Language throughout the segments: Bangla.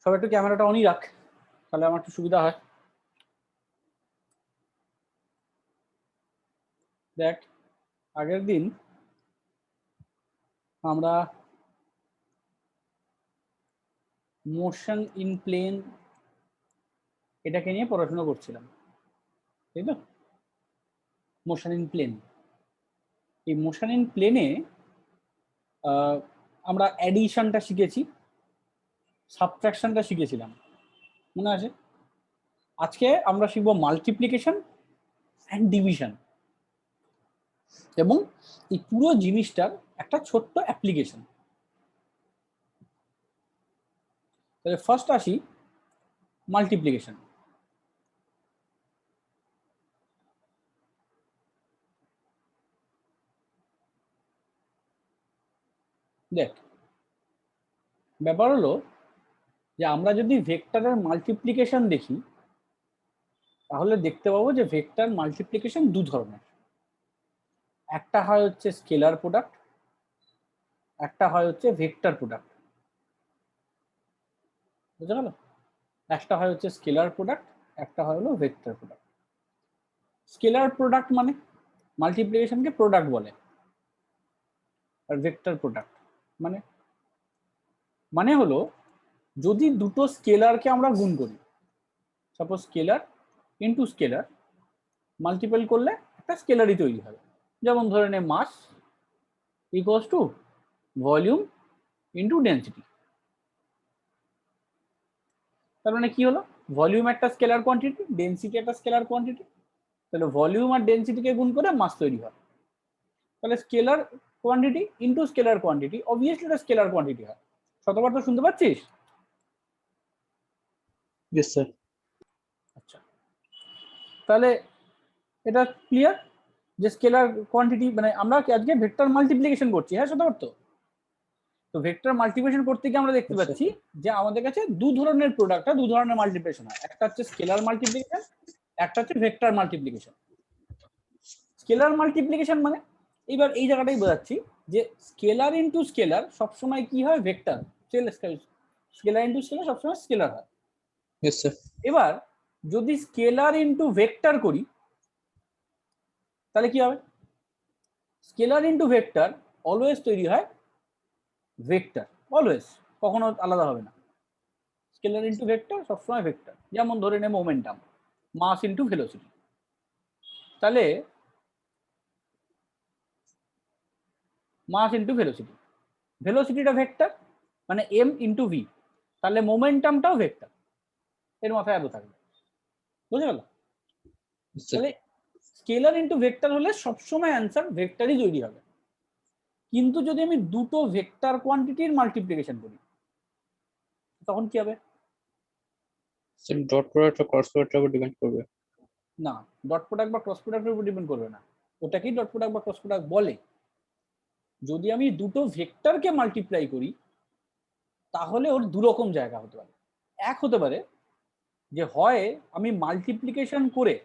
সব একটু ক্যামেরাটা অনই রাখ, তাহলে আমার একটু সুবিধা হয়। দেখ, আগের দিন আমরা মোশন ইন প্লেন এটাকে নিয়ে পড়াশোনা করছিলাম, তাই তো? মোশন ইন প্লেন, এই মোশন ইন প্লেনে আমরা অ্যাডিশনটা শিখেছি, সাবট্রাকশনটা শিখেছিলাম, মনে আছে? আজকে আমরা শিখবো মাল্টিপ্লিকেশন অ্যান্ড ডিভিশন, এবং এই পুরো জিনিসটার একটা ছোট্ট অ্যাপ্লিকেশন। তাহলে ফার্স্ট আসি মাল্টিপ্লিকেশন। দেখ, ব্যাপার হলো যে আমরা যদি ভেক্টরের মাল্টিপ্লিকেশন দেখি, তাহলে দেখতে পাবো যে ভেক্টর মাল্টিপ্লিকেশন দু ধরনের। একটা হয় হচ্ছে স্কেলার প্রোডাক্ট, একটা হয় হচ্ছে ভেক্টর প্রোডাক্ট। বুঝতে গেল? একটা হয় হচ্ছে স্কেলার প্রোডাক্ট, একটা হয় হলো ভেক্টর প্রোডাক্ট। স্কেলার প্রোডাক্ট মানে মাল্টিপ্লিকেশনকে প্রোডাক্ট বলে, আর ভেক্টর প্রোডাক্ট মানে মানে হলো যদি দুটো স্কেলারকে আমরা গুণ করি, suppose scalar into scalar, multiple করলে একটা স্কেলারই তৈরি হবে। যেমন ধরে নে mass equals to volume into density. তার মানে কি হলো, ভলিউম একটা স্কেলার কোয়ান্টিটি, ডেনসিটি একটা স্কেলার কোয়ান্টিটি, তাহলে ভলিউম আর ডেনসিটিকে গুণ করে মাস তৈরি হয়। তাহলে scalar quantity into scalar quantity, obviously এটা স্কেলার কোয়ান্টিটি হয়। শতবার তো শুনতে পাচ্ছিস? Yes sir. আচ্ছা, তাহলে এটা ক্লিয়ার যে স্কেলার কোয়ান্টিটি মানে আমরা আজকে ভেক্টর মাল্টিপ্লিকেশন করছি। হ্যাঁ শতবার তো? তো ভেক্টর মাল্টিপ্লিকেশন করতে গিয়ে আমরা দেখতে পাচ্ছি যে আমাদের কাছে দু ধরনের প্রোডাক্ট হয়, দু ধরনের মাল্টিপ্লিকেশন হয়। একটা হচ্ছে স্কেলার মাল্টিপ্লিকেশন, একটা হচ্ছে ভেক্টর মাল্টিপ্লিকেশন। স্কেলার মাল্টিপ্লিকেশন মানে এইবার এই জায়গাটাই বোঝাচ্ছি যে স্কেলার ইনটু স্কেলার সবসময় কি হয়, ভেক্টর। স্কেলার ইনটু স্কেলার সবসময় স্কেলার হয়। Yes sir. এবার যদি স্কেলার ইনটু ভেক্টর করি তাহলে কি হবে? স্কেলার ইনটু ভেক্টর অলওয়েজ তৈরি হয় ভেক্টর, অলওয়েজ, কখনো আলাদা হবে না। স্কেলার ইনটু ভেক্টর সবসময় ভেক্টর। যেমন ধরে নে মোমেন্টাম, মাস ইনটু ভেলোসিটি। তাহলে মাস ইনটু ভেলোসিটি, ভেলোসিটিটা ভেক্টর মানে এম ইনটু ভি, তাহলে মোমেন্টামটাও ভেক্টর। এর মাথায় এত থাকবে, বুঝে গেল? তাহলে স্কেলার ইনটু ভেক্টর হলে সবসময় অ্যান্সার ভেক্টরই তৈরি হবে। কিন্তু যদি আমি দুটো ভেক্টর কোয়ান্টিটির মাল্টিপ্লিকেশন করি তখন কি হবে? सर डॉट प्रोडक्ट और क्रॉस प्रोडक्ट पर डिपेंड করবে না, ডট প্রোডাক্ট বা ক্রস প্রোডাক্টের উপর ডিপেন্ড করবে না। ওটাকেই ডট প্রোডাক্ট বা ক্রস প্রোডাক্ট বলে। যদি আমি দুটো ভেক্টরকে মাল্টিপ্লাই করি তাহলে ওর দু রকম জায়গা হতে পারে। এক হতে পারে যে হয় আমি মাল্টিপ্লিকেশন করে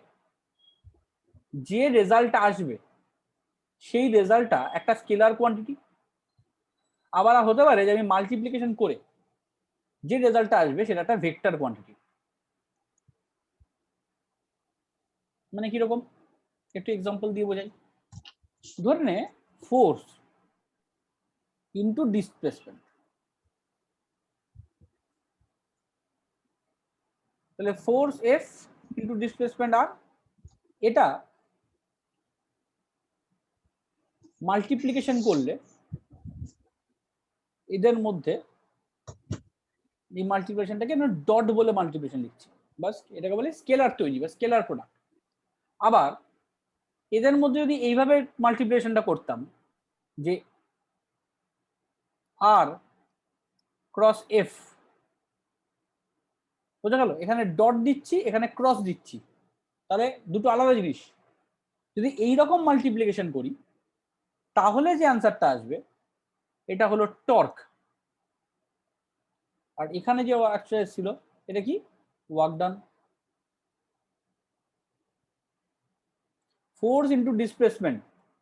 যে রেজাল্টটা আসবে সেই রেজাল্টটা একটা স্কেলার কোয়ান্টিটি, আবার হতে পারে যে আমি মাল্টিপ্লিকেশন করে যে রেজাল্টটা আসবে সেটা একটা ভেক্টর কোয়ান্টিটি। মানে কিরকম, একটু এক্সাম্পল দিয়ে বোঝাই। ধরে নে ফোর্স ইনটু ডিসপ্লেসমেন্ট, তাহলে ফোর্স এফ ইনটু ডিসপ্লেসমেন্ট আর, এটা মাল্টিপ্লিকেশন করলে এদের মধ্যে এই মাল্টিপ্লিকেশনটাকে আমরা ডট বলে মাল্টিপ্লিকেশন লিখছি, বাস এটাকে বলে স্কেলার তৈরি বা স্কেলার প্রোডাক্ট। আবার এদের মধ্যে যদি এইভাবে মাল্টিপ্লিকেশনটা করতাম যে আর ক্রস এফ, বোঝা গেল? এখানে ডট দিচ্ছি, এখানে ক্রস দিচ্ছি, তাহলে দুটো আলাদা জিনিস। যদি এইরকম মাল্টিপ্লিকেশন করি তাহলে যে অ্যান্সারটা আসবে এটা হলো টর্ক। আর এখানে যে ওয়ার্কটা ছিল এটা কি, work done. Force into displacement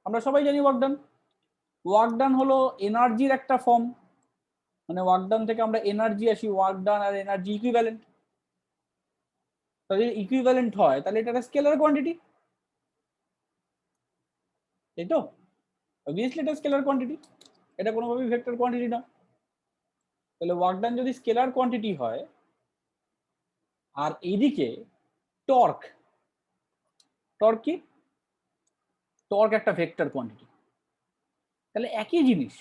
আমরা সবাই জানি ওয়ার্ক ডান। ওয়ার্ক ডান হলো এনার্জির একটা ফর্ম, মানে ওয়ার্ক ডান থেকে আমরা এনার্জি আসি, ওয়ার্ক ডান আর এনার্জি ইকুইভ্যালেন্ট। তাহলে ইকুইভ্যালেন্ট হয় তাহলে এটা একটা স্কেলার কোয়ান্টিটি, তাই তো? অবভিয়াসলি এটা স্কেলার কোয়ান্টিটি, এটা কোনোভাবেই ভেক্টর কোয়ান্টিটি না। তাহলে ওয়ার্ক ডান যদি স্কেলার কোয়ান্টিটি হয় আর এইদিকে টর্ক, টর্ক কি? টর্ক একটা ভেক্টর কোয়ান্টিটি, তাহলে একই জিনিস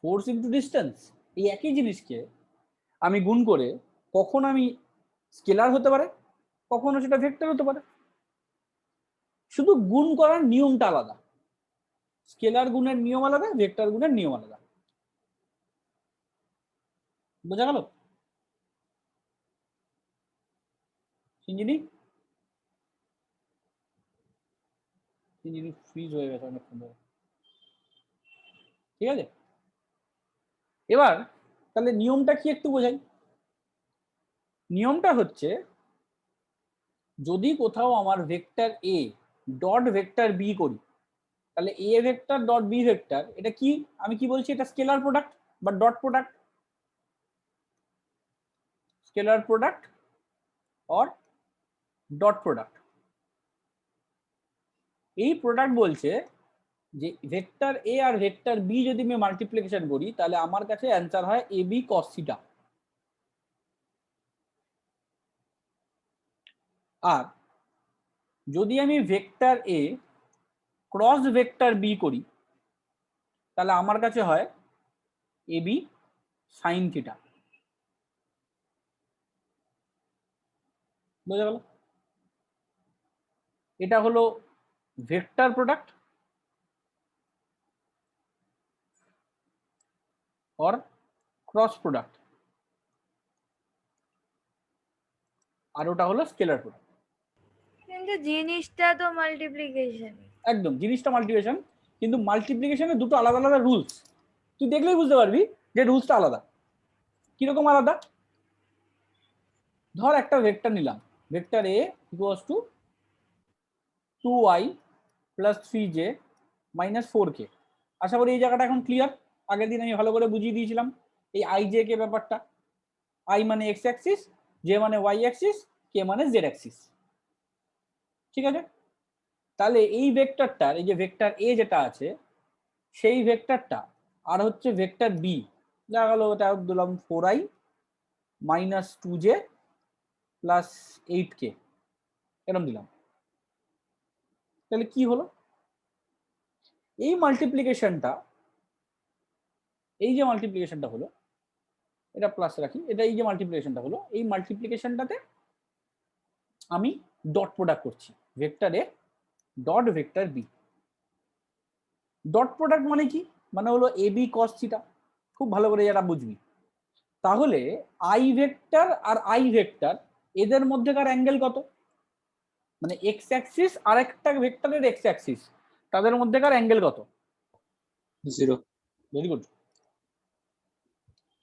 ফোর্স ইনটু ডিস্টেন্স, এই একই জিনিসকে আমি গুণ করে কখন আমি স্কেলার হতে পারে, কখনো সেটা ভেক্টর হতে পারে। শুধু গুণ করার নিয়মটা আলাদা, স্কেলার গুণের নিয়ম আলাদা, ভেক্টর গুণের নিয়ম আলাদা। বোঝা গেল? ইঞ্জিনি ফ্রিজ হয়ে গেছে অনেকক্ষণ ধরে। ঠিক আছে, এবার তাহলে নিয়মটা কি একটু বোঝাই। নিয়মটা হচ্ছে যদি কোথাও আমার vector A dot vector B করি, তাহলে A vector dot B vector এটা কি, আমি কি বলছি, এটা স্কেলার প্রোডাক্ট বা dot product, scalar product or dot product. এই প্রোডাক্ট বলছে যে ভেক্টর এ আর ভেক্টর বি যদি আমি মাল্টিপ্লিকেশন করি তাহলে আমার কাছে অ্যান্সার হয় এ বি কস থিটা। আর যদি আমি vector A cross vector B করি তাহলে আমার কাছে হয় এ বি সাইন থিটা। বোঝা গেল? এটা হলো vector product or cross product, আর ওটা হলো স্কেলার প্রোডাক্ট। কিন্তু জিনিসটা তো মাল্টিপ্লিকেশন। একদম, জিনিসটা মাল্টিপ্লিকেশন, কিন্তু মাল্টিপ্লিকেশনের দুটো আলাদা আলাদা রুলস, তুই দেখলেই বুঝতে পারবি যে রুলসটা আলাদা। কিরকম আলাদা? ধর একটা ভেক্টর নিলাম, vector A equals two 2y plus 3j minus 4k। আশা করি এই জায়গাটা এখন ক্লিয়ার। আগের দিন আমি ভালো করে বুঝিয়ে দিয়েছিলাম এই আই জে কে ব্যাপারটা। আই মানে এক্স অ্যাক্সিস, জে মানে ওয়াই অ্যাক্সিস, কে মানে জেড অ্যাক্সিস। ঠিক আছে, তাহলে এই ভেক্টরটার, এই যে ভেক্টর এ যেটা আছে সেই ভেক্টরটা আর হচ্ছে ভেক্টর বি, দেখা গেল ওটা দিলাম 4i minus 2j plus 8k, এরকম দিলাম। তাহলে কি হলো, এই মাল্টিপ্লিকেশনটা, এই যে মাল্টিপ্লিকেশনটা হলো, এটা প্লাস রাখি, এটা এই যে মাল্টিপ্লিকেশনটা হলো, এই মাল্টিপ্লিকেশনটাতে আমি ডট প্রোডাক্ট করছি, vector A dot vector B. Dot product মানে কি? মানে হলো এ বি কস থিটা। খুব ভালো করে যারা বুঝবি, তাহলে আই ভেক্টর আর আই ভেক্টর এদের মধ্যেকার অ্যাঙ্গেল কত, মানে এক্স অ্যাক্সিস আর একটা ভেক্টরের এক্স অ্যাক্সিস, তাদের মধ্যেকার অ্যাঙ্গেল কত? 0। Very good.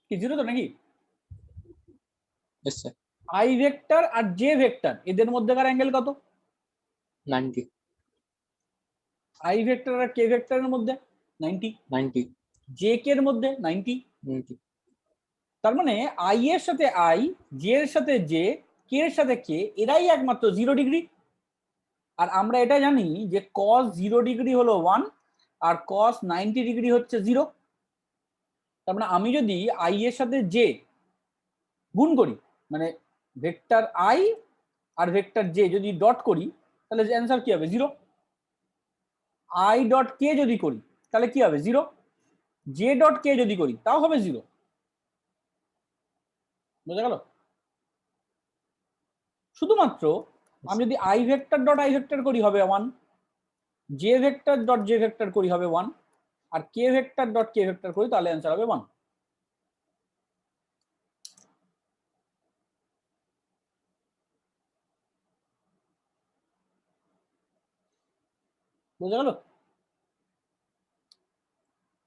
কি জিরো তো নাকি? Yes, sir. আই ভেক্টর আর জে ভেক্টর এদের মধ্যেকার অ্যাঙ্গেল কত? 90, আই ভেক্টর আর কে ভেক্টরের মধ্যে 90, 90, জে কে এর মধ্যে 90। 90. তার মানে আই এর সাথে আই, জে এর সাথে জে, কে এর সাথে কে, এরাই একমাত্র 0 ডিগ্রি। আর আমরা এটা জানি যে cos 0 ডিগ্রি হলো 1 আর cos 90 ডিগ্রি হচ্ছে 0। তার মানে আমি যদি আই এর সাথে জে গুণ করি, মানে ভেক্টর আই আর ভেক্টর জে যদি ডট করি তাহলে অ্যান্সার কি হবে? 0। আই ডট কে যদি করি তাহলে কি হবে? 0। জে ডট কে যদি করি তাও হবে 0। বোঝা গেল? শুধুমাত্র আমি যদি I vector dot I vector করি হবে 1, J vector dot J vector করি হবে 1, আর কে ভেক্টর ডট কে ভেক্টর করি তাহলে অ্যান্সার হবে 1। বোঝা গেল?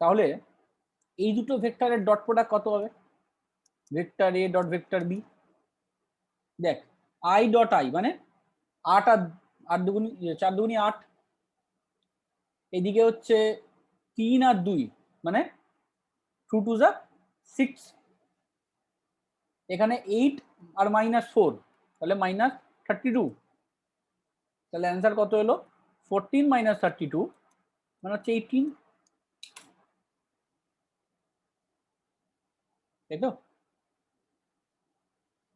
তাহলে এই দুটো ভেক্টরের ডট প্রোডাক্ট কত হবে? Vector A dot vector B, দেখ আই ডট আই মানে 8 আর 8 দুগুনি 4 দুগুনি 8, এদিকে হচ্ছে 3 আর 2 মানে 2 2 যা 6, এখানে 8 আর -4, তাহলে -32। তাহলে অ্যান্সার কত এলো? 14 - 32 মানে হচ্ছে 18, তাই তো?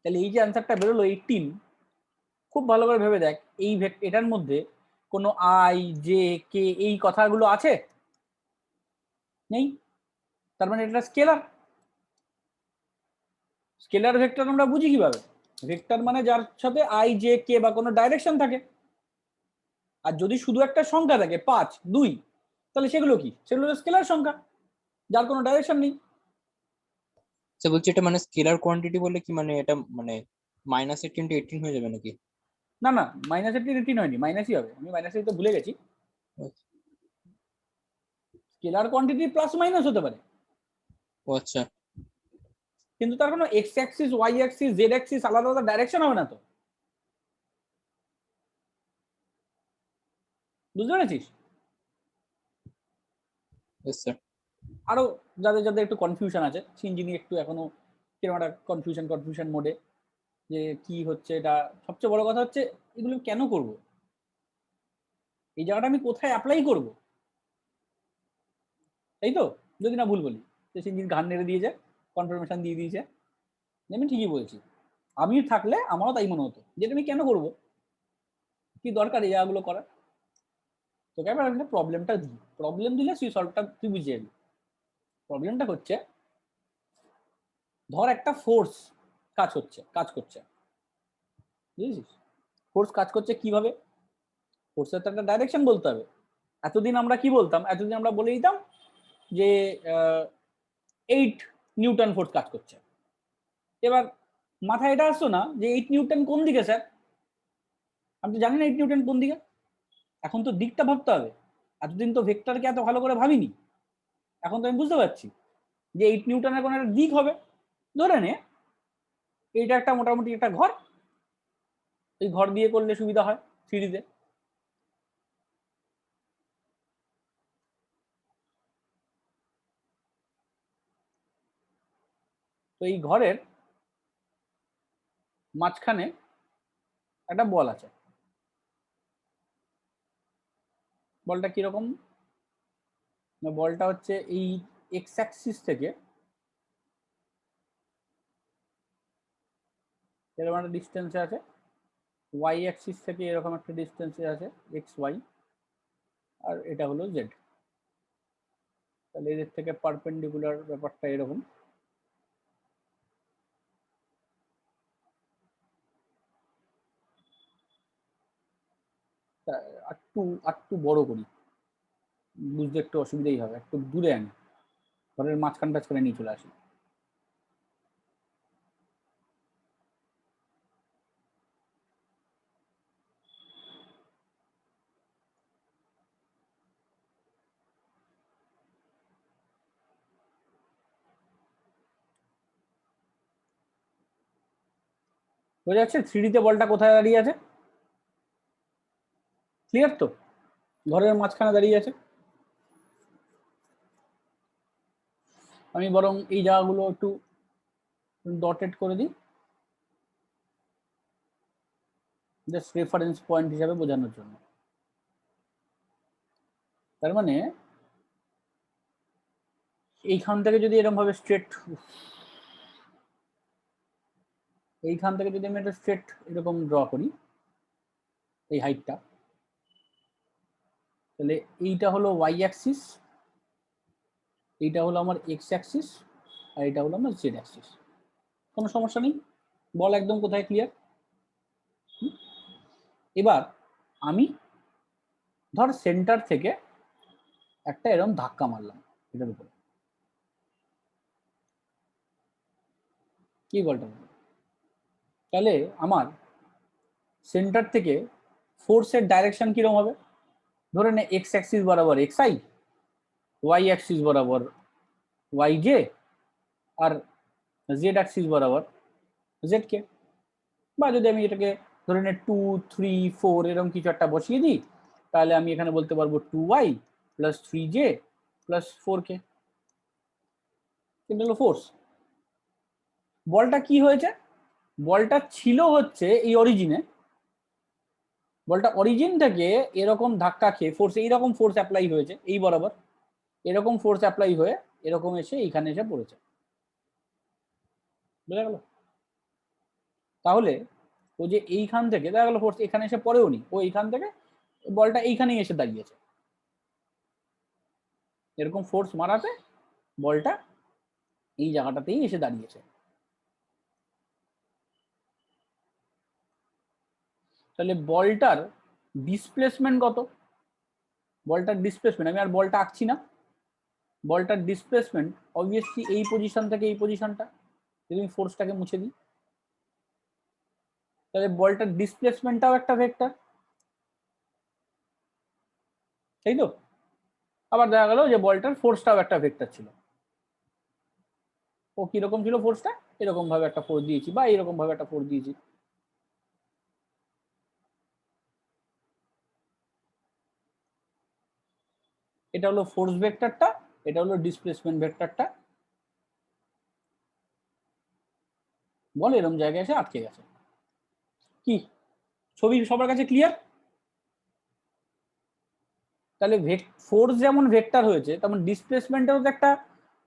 তাহলে এই যে অ্যান্সারটা বেরোলো 18, খুব ভালো করে ভেবে দেখ, এই এটার মধ্যে কোনো আই, জে, কে এই কথাগুলো আছে? নেই। তার মানে এটা স্কেলার। স্কেলার ভেক্টর আমরা বুঝি কিভাবে? ভেক্টর মানে যার সাথে আই, জে, কে বা কোনো ডাইরেকশন থাকে। আর যদি শুধু একটা সংখ্যা থাকে 5, 2, তাহলে সেগুলো কি? সেগুলো স্কেলার সংখ্যা যার কোনো ডাইরেকশন নেই। আচ্ছা বলছি, এটা মানে স্কেলার কোয়ান্টিটি বলে কি, মানে এটা মানে -18 টা 18 হয়ে যাবে নাকি? না না, -18 হয়নি, মাইনাসই হবে। আমি মাইনাসই তো ভুলে গেছি। স্কেলার কোয়ান্টিটি প্লাস মাইনাস হতে পারে, ও আচ্ছা। কিন্তু তার কোনো x axis, y axis, z axis আলাদা আলাদা ডাইরেকশন হবে না তো। বুঝতে পেরেছিস? Yes sir. আরো যাদের যাদের একটু কনফিউশন আছে, সিনজিনি একটু এখনো কিরকম একটা কনফিউশন মোডে, যে কি হচ্ছে এটা। সবচেয়ে বড় কথা হচ্ছে এগুলো কেন করব, এই জায়গাটা আমি কোথায় অ্যাপ্লাই করব, তাই তো? যদি না ভুল বলি, যে সিনজিন ঘাড় নেড়ে দিয়েছে, কনফার্মেশন দিয়ে দিয়েছে, আমি ঠিকই বলছি। আমি থাকলে আমারও তাই মনে হতো, যেটা আমি কেন করব, কি দরকার এই জায়গাগুলো করার। তোকে এবার একটা প্রবলেমটা দিই, প্রবলেম দিলে তুই সলভটা তুই বুঝে যাবি। প্রবলেমটা হচ্ছে, ধর একটা ফোর্স কাজ করছে, বুঝেছিস? ফোর্স কাজ করছে কিভাবে? ফোর্সের তো একটা ডাইরেকশন বলতে হবে। এতদিন আমরা কি বলতাম? এতদিন আমরা বলে দিতাম যে 8 নিউটন ফোর্স কাজ করছে। এবার মাথায় এটা আসতো না যে 8 নিউটন কোন দিকে স্যার? আমি তো জানি না 8 নিউটন কোন দিকে। এখন তো দিকটা ভাবতে হবে। এতদিন তো ভেক্টরকে এত ভালো করে ভাবিনি, এখন তো আমি বুঝতে পারছি যে 8 নিউটনের কোনো একটা দিক হবে। ধরে নে এইটা একটা মোটামুটি একটা ঘর, এই ঘর দিয়ে করলে সুবিধা হয় সিঁড়িতে। তো এই ঘরের মাঝখানে একটা বল আছে। বলটা কিরকম? বলটা হচ্ছে এই এক্স অ্যাক্সিস থেকে এরকম একটা ডিস্টেন্সে আছে, ওয়াই অ্যাক্সিস থেকে এরকম একটা ডিস্টেন্সে আছে এক্স ওয়াই, আর এটা হলো জেড। তাহলে এদের থেকে পারপেন্ডিকুলার ব্যাপারটা এরকম। একটু একটু বড় করি, বুঝতে একটু অসুবিধাই হবে, একটু দূরে আনি, ঘরের মাঝখান টাঝখানে নিয়ে চলে আসি। বোঝা যাচ্ছে 3D-তে বলটা কোথায় দাঁড়িয়ে আছে? ক্লিয়ার তো? ঘরের মাঝখানে দাঁড়িয়ে আছে। আমি বরং এই জায়গাগুলো একটু ডটেড করে দিই, জাস্ট রেফারেন্স পয়েন্ট হিসাবে বোঝানোর জন্য। তার মানে এইখান থেকে যদি এরকম ভাবে স্ট্রেট, এইখান থেকে যদি আমি একটা স্ট্রেট এরকম ড্র করি এই হাইটটা, তাহলে এইটা হলো ওয়াই অ্যাক্সিস, এইটা হলো আমার এক্স অ্যাক্সিস, আর এটা হলো আমার জেড অ্যাক্সিস। কোনো সমস্যা নেই, বল একদম কোথায় ক্লিয়ার। এবার আমি ধর সেন্টার থেকে একটা এরকম ধাক্কা মারলাম এটার উপরে, কি বলটা? তাহলে আমার সেন্টার থেকে ফোর্সের ডাইরেকশন কিরকম হবে? ধরে নে এক্স অ্যাক্সিস বরাবর এক্স আই, ওয়াই অ্যাক্সিস বরাবর ওয়াই জে, আর জেড অ্যাক্সিস বরাবর জেড কে। বা যদি আমি এটাকে ধরে নে 2, 3, 4 এরকম কিছু একটা বসিয়ে দিই, তাহলে আমি এখানে বলতে পারবো 2y + 3j + 4k। এটা হলো ফোর্স। বলটা কি হয়েছে, বলটা ছিল হচ্ছে এই অরিজিনে, বলটা অরিজিন থেকে এরকম ধাক্কা খেয়ে ফোর্স, এইরকম ফোর্স অ্যাপ্লাই হয়েছে এই বরাবর, এরকম ফোর্স অ্যাপ্লাই হয়ে এরকম এসে এইখানে এসে পড়েছে, বুঝা গেল? তাহলে ও যে এইখান থেকে দেখা গেল ফোর্স এখানে এসে পড়েও নি, ও এইখান থেকে বলটা এইখানেই এসে দাঁড়িয়েছে, এরকম ফোর্স মারাতে বলটা এই জায়গাটাতেই এসে দাঁড়িয়েছে। তাহলে বলটার ডিসপ্লেসমেন্ট কত, বলটার ডিসপ্লেসমেন্ট, আমি আর বলটা আঁকছি না, বলটার ডিসপ্লেসমেন্ট অবভিয়াসলি এই পজিশন থেকে এই পজিশনটা, যদি আমি ফোর্সটাকে মুছে দিই তাহলে বলটার ডিসপ্লেসমেন্টটাও একটা ভেক্টর, তাই তো? আবার দেখা গেল যে বলটার ফোর্সটাও একটা ভেক্টর ছিল, ও কিরকম ছিল ফোর্সটা, এরকম ভাবে একটা ফোর্স দিয়েছি বা এরকম ভাবে একটা ফোর্স দিয়েছি। এটা হলো ফোর্স ভেক্টরটা, এটা হলো ডিসপ্লেসমেন্ট ভেক্টরটা, বল এরকম জায়গায় এসে আটকে গেছে। কি ছবি সবার কাছে ক্লিয়ার? তাহলে ফোর্স যেমন ভেক্টর হয়েছে তেমন ডিসপ্লেসমেন্টেও তো একটা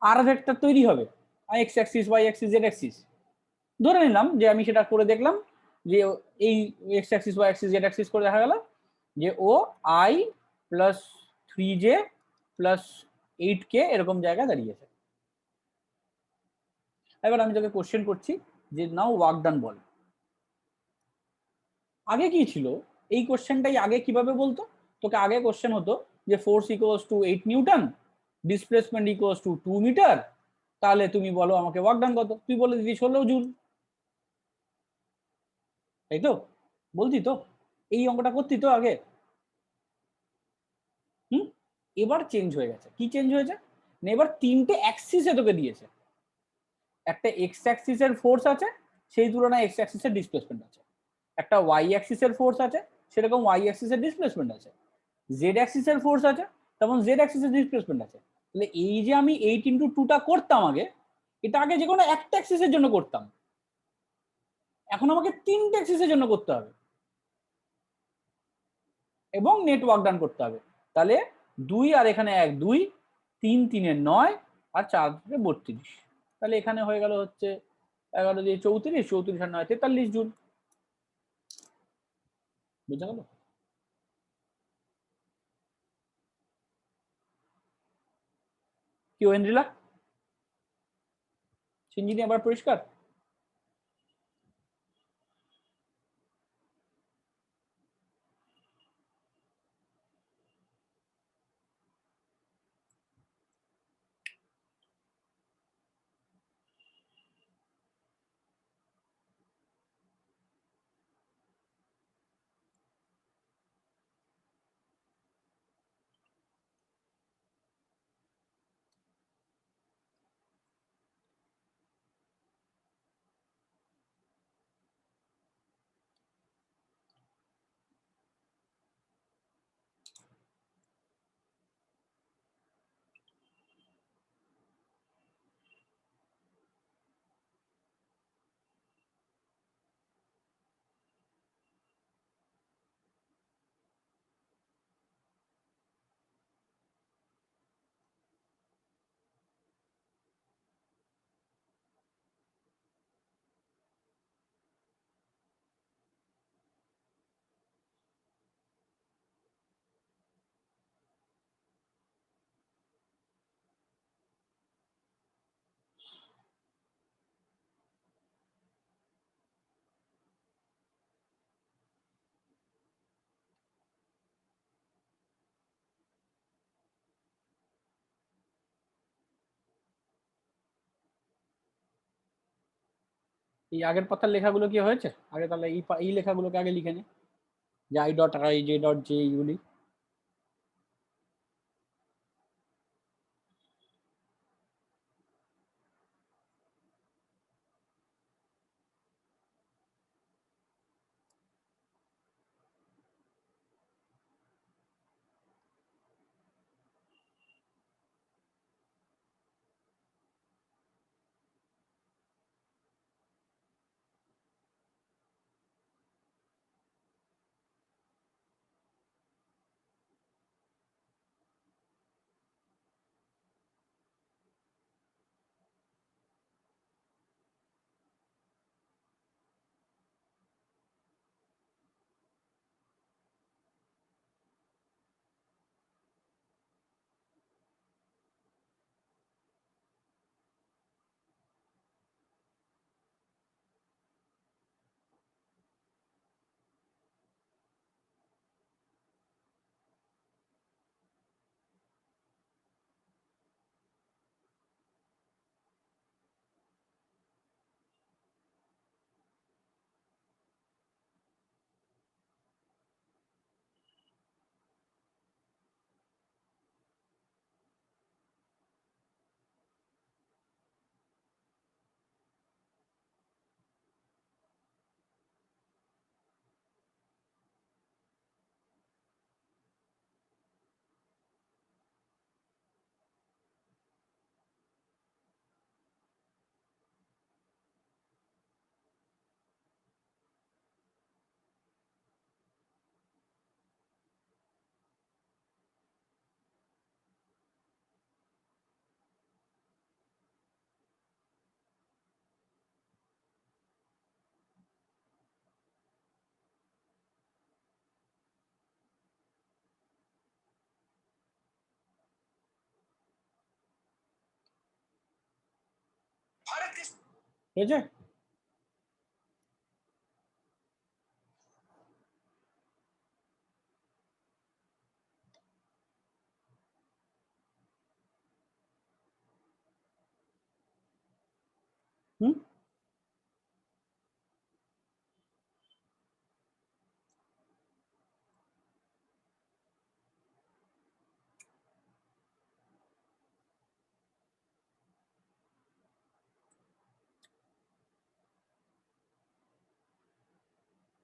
আর ভেক্টর তৈরি হবে, x axis y axis z axis. ধরে নিলাম যে আমি সেটা করে দেখলাম যে এই x axis y axis z axis করে দেখা গেল যে ও I plus 3j plus 8k এরকম জায়গায় দাঁড়িয়েছে। এবার আমি তোকে কোশ্চেন করছি যে নাও ওয়ার্ক ডান বল। আগে কি ছিল, এই কোশ্চেনটাই আগে কিভাবে বলতো, তোকে আগে কোশ্চেন হতো যে force equals to 8 newton, displacement equals to 2 metre, তাহলে তুমি বলো আমাকে ওয়ার্ক ডান কত, তুই বলে দিবি 16 জুল, তাই তো? বলতি তো, এই অঙ্কটা করতি তো আগে। হুম, এবার চেঞ্জ হয়ে গেছে, কি চেঞ্জ হয়েছে না, এবার তিনটে অ্যাক্সিসে তোকে দিয়েছে, একটা এক্স অ্যাক্সিসের ফোর্স আছে সেই তুলনায় এক্স অ্যাক্সিসের ডিসপ্লেসমেন্ট আছে, একটা ওয়াই অ্যাক্সিসের ফোর্স আছে সেরকম ওয়াই অ্যাক্সিসের ডিসপ্লেসমেন্ট আছে, জেড অ্যাক্সিসের ফোর্স আছে তেমন জেড অ্যাক্সিসের ডিসপ্লেসমেন্ট আছে। তাহলে এই যে আমি 8x2টা করতাম আগে, এটা আগে যে কোনো একটা অ্যাক্সিসের জন্য করতাম, এখন আমাকে তিনটে অ্যাক্সিসের জন্য করতে হবে এবং নেটওয়ার্ক ডান করতে হবে। তাহলে 2 আর এখানে 1 2, 3 3 9 আর 4 32, তাহলে এখানে হয়ে গেল হচ্ছে 11 দিয়ে 34, 34 আর 9 43 জুল। বুঝা গেল? কি ওয়েন্দ্রিলা, সিঞ্জিনি আবার পরিষ্কার? এই আগের পাতার লেখাগুলো কি হয়েছে আগে, তাহলে এই লেখাগুলোকে আগে লিখে নে, যে I dot I J dot J এইগুলি। হয়েছে? হুম,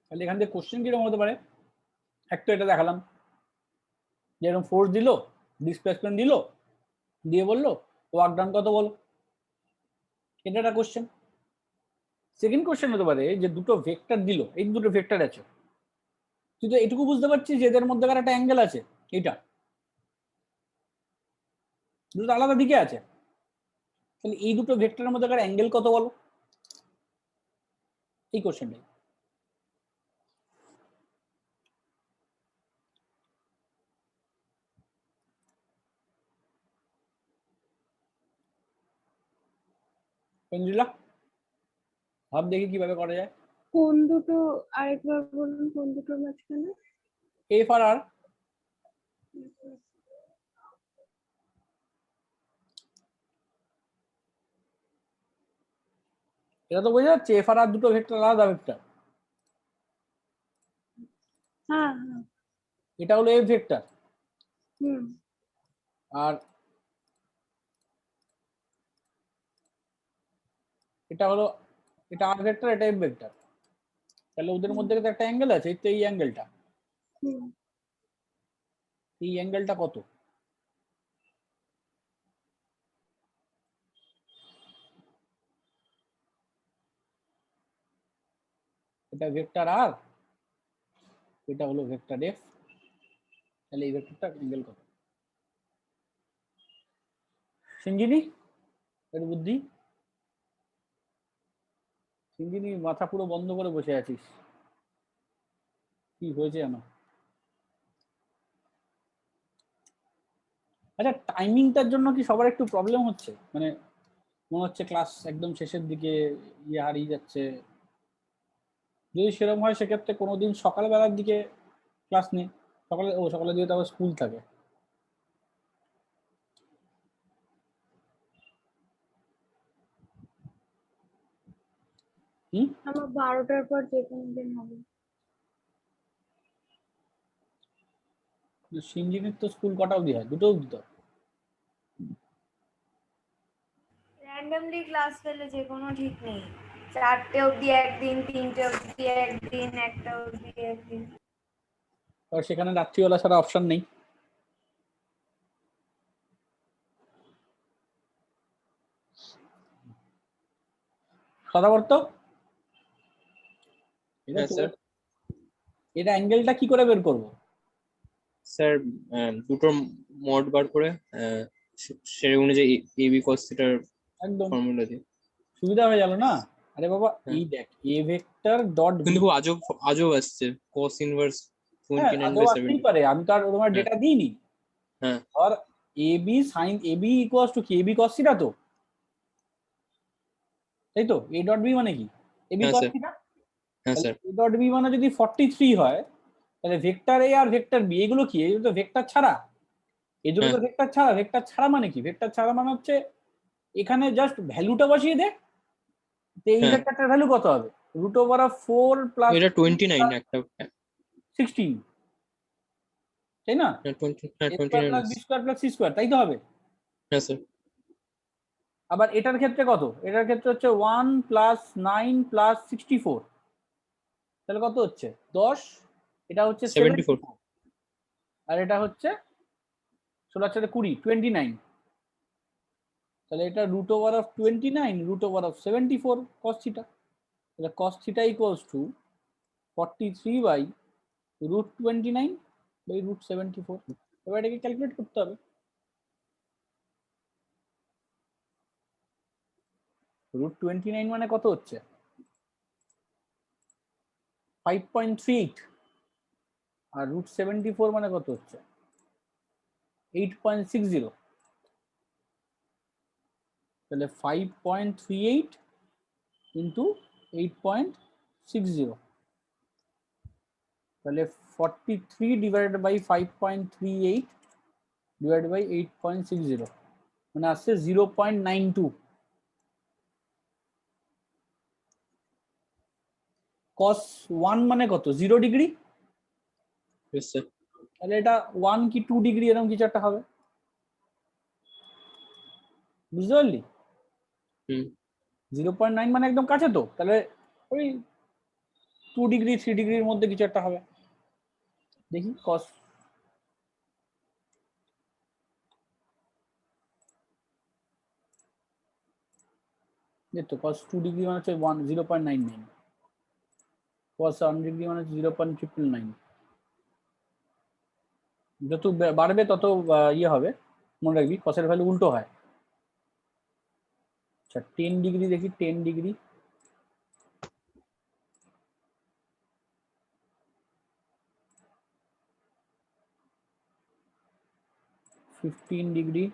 তাহলে এখান থেকে কোশ্চেন কিরকম হতে পারে? একটা এটা দেখালাম, যেরকম ফোর্স দিল, ডিসপ্লেসমেন্ট দিল, দিয়ে বললো ওয়ার্ক ডান কত বলো, এটা একটা কোশ্চেন। সেকেন্ড কোশ্চেন হতে পারে যে দুটো ভেক্টর দিল, এই দুটো ভেক্টর আছে, তুই তো এটুকু বুঝতে পারছিস যে এদের মধ্যে একটা অ্যাঙ্গেল আছে, এইটা দুটো আলাদা দিকে আছে, তাহলে এই দুটো ভেক্টরের মধ্যে অ্যাঙ্গেল কত বলো, এই কোশ্চেনটাই। পেন্ডুলা ভাব দেখি কিভাবে করা যায়। কোন দুটো আরেকবার বলুন, কোন দুটোর মাঝখানে? এফ আর আর, এটা তো বোঝা যাচ্ছে এফ আর আর দুটো ভেক্টর আলাদা ভেক্টর। হ্যাঁ হ্যাঁ। এটা হলো এফ ভেক্টর, হুম। আর এটা হলো, এটা আর ভেক্টর, এটা এফ ভেক্টর, তাহলে ওদের মধ্যে তো একটা অ্যাঙ্গেল আছে, এই তো এই অ্যাঙ্গেলটা, হুম। এই অ্যাঙ্গেলটা কত? এটা ভেক্টর আর, এটা হলো ভেক্টর এফ, তাহলে এই ভেক্টরটা অ্যাঙ্গেল কত? সঞ্জিনী এর বুদ্ধি, সঞ্জিনী মাথা পুরো বন্ধ করে বসে আছিস, কি হয়েছে জানো? আচ্ছা, টাইমিংটার জন্য কি সবার একটু প্রবলেম হচ্ছে? মানে মনে হচ্ছে ক্লাস একদম শেষের দিকে ইয়ে হারিয়ে যাচ্ছে। যদি সেরকম হয় সেক্ষেত্রে কোনোদিন সকালবেলার দিকে ক্লাস নেই, সকালে সকালের দিকে তো আবার স্কুল থাকে। হুম, আমার 12টার পর যে কোনো দিন হবে। সিঞ্জিনির তো স্কুল কটা অবধি হয়? দুটো অবধি তো। র্যান্ডমলি ক্লাস পেলে যে কোনো ঠিক নেই, 4টে অবধি একদিন, 3টে অবধি একদিন, 1টা অবধি একদিন। আর সেখানে রাত্রিবেলা ছাড়া অপশন নেই। কথা বলতো, এটা হ্যাঁ স্যার। এটা অ্যাঙ্গেলটা কি করে বের করবো? স্যার দুটোর মোড বার করে সেই অনুযায়ী এ বি cos থিটার একদম ফর্মুলা দিয়ে। সুবিধা হয়ে গেল না? আরে বাবা, হ্যাঁ। এই দেখ এ ভেক্টর ডট কিন্তু খুব আজব আজব আসছে cos ইনভার্স হ্যাঁ, 29 আদৌ বাই আসতেই 70। পারে, আমি তো আর তোমার হ্যাঁ ডেটা দিইনি। হ্যাঁ আর A B sine A B equals to কি, এ বি কস থিটা তো, তাই তো? এ ডট বি মানে কি, এ বি হ্যাঁ কস স্যার। থিটা। হ্যাঁ তাহলে স্যার। এ ডট বি মানে যদি 43 হয়, তাহলে ভেক্টর এ আর ভেক্টর বি এগুলো কি, এগুলো তো ভেক্টর ছাড়া, এই দুটো হ্যাঁ তো ভেক্টর ছাড়া। ভেক্টর ছাড়া মানে কি? ভেক্টর ছাড়া মানে হচ্ছে এখানে জাস্ট ভ্যালুটা বসিয়ে দে, তো এই হ্যাঁ ভেক্টরটার ভ্যালু কত হবে? রুট ওভার অফ 4 প্লাস এটা 29 একটা। 16, তাই না? হ্যাঁ 20, হ্যাঁ এ স্কোয়ার 29 প্লাস বি আছে। স্কোয়ার প্লাস সি স্কোয়ার, তাই তো হবে। হ্যাঁ স্যার। আবার এটার ক্ষেত্রে কত? এটার ক্ষেত্রে হচ্ছে 1 প্লাস 9 প্লাস 64, তাহলে কত হচ্ছে? 10। এটা হচ্ছে 74। 74, আর এটা হচ্ছে 16 সাথে 20, 29। তাহলে এটা root over of 29 root over of 74 cos theta, তাহলে cos theta equals to 43 by root 29 by root 74। এবার এটাকে ক্যালকুলেট করতে হবে। রুট 29 মানে কত হচ্ছে? 5.38, আর রুট 74 মানে কত হচ্ছে? 8.60। তাহলে 5.38 ইন্টু 8.60, তাহলে 43 ডিভাইডেড বাই 5.38 ডিভাইডেড বাই 8.60, মানে আসছে 0.92। cos 1 মানে কত, 0 ডিগ্রি, Yes, sir. তাহলে এটা 1 কি 2 ডিগ্রি এরকম কিছু একটা হবে, বুঝতে পারলি? হুম 0.9 মানে একদম কাছে, তো তাহলে ওই 2 ডিগ্রি 3 ডিগ্রির মধ্যে কিছু একটা হবে। দেখি cos, দেখো cos 2 ডিগ্রি মানে হচ্ছে 0.99, cos 1 ডিগ্রি মানে হচ্ছে 0.999। যত বাড়বে তত ইয়ে হবে, মনে রাখবি cos এর ভ্যালু উল্টো হয়। আচ্ছা 10 ডিগ্রি দেখি, 10 degree, fifteen degree,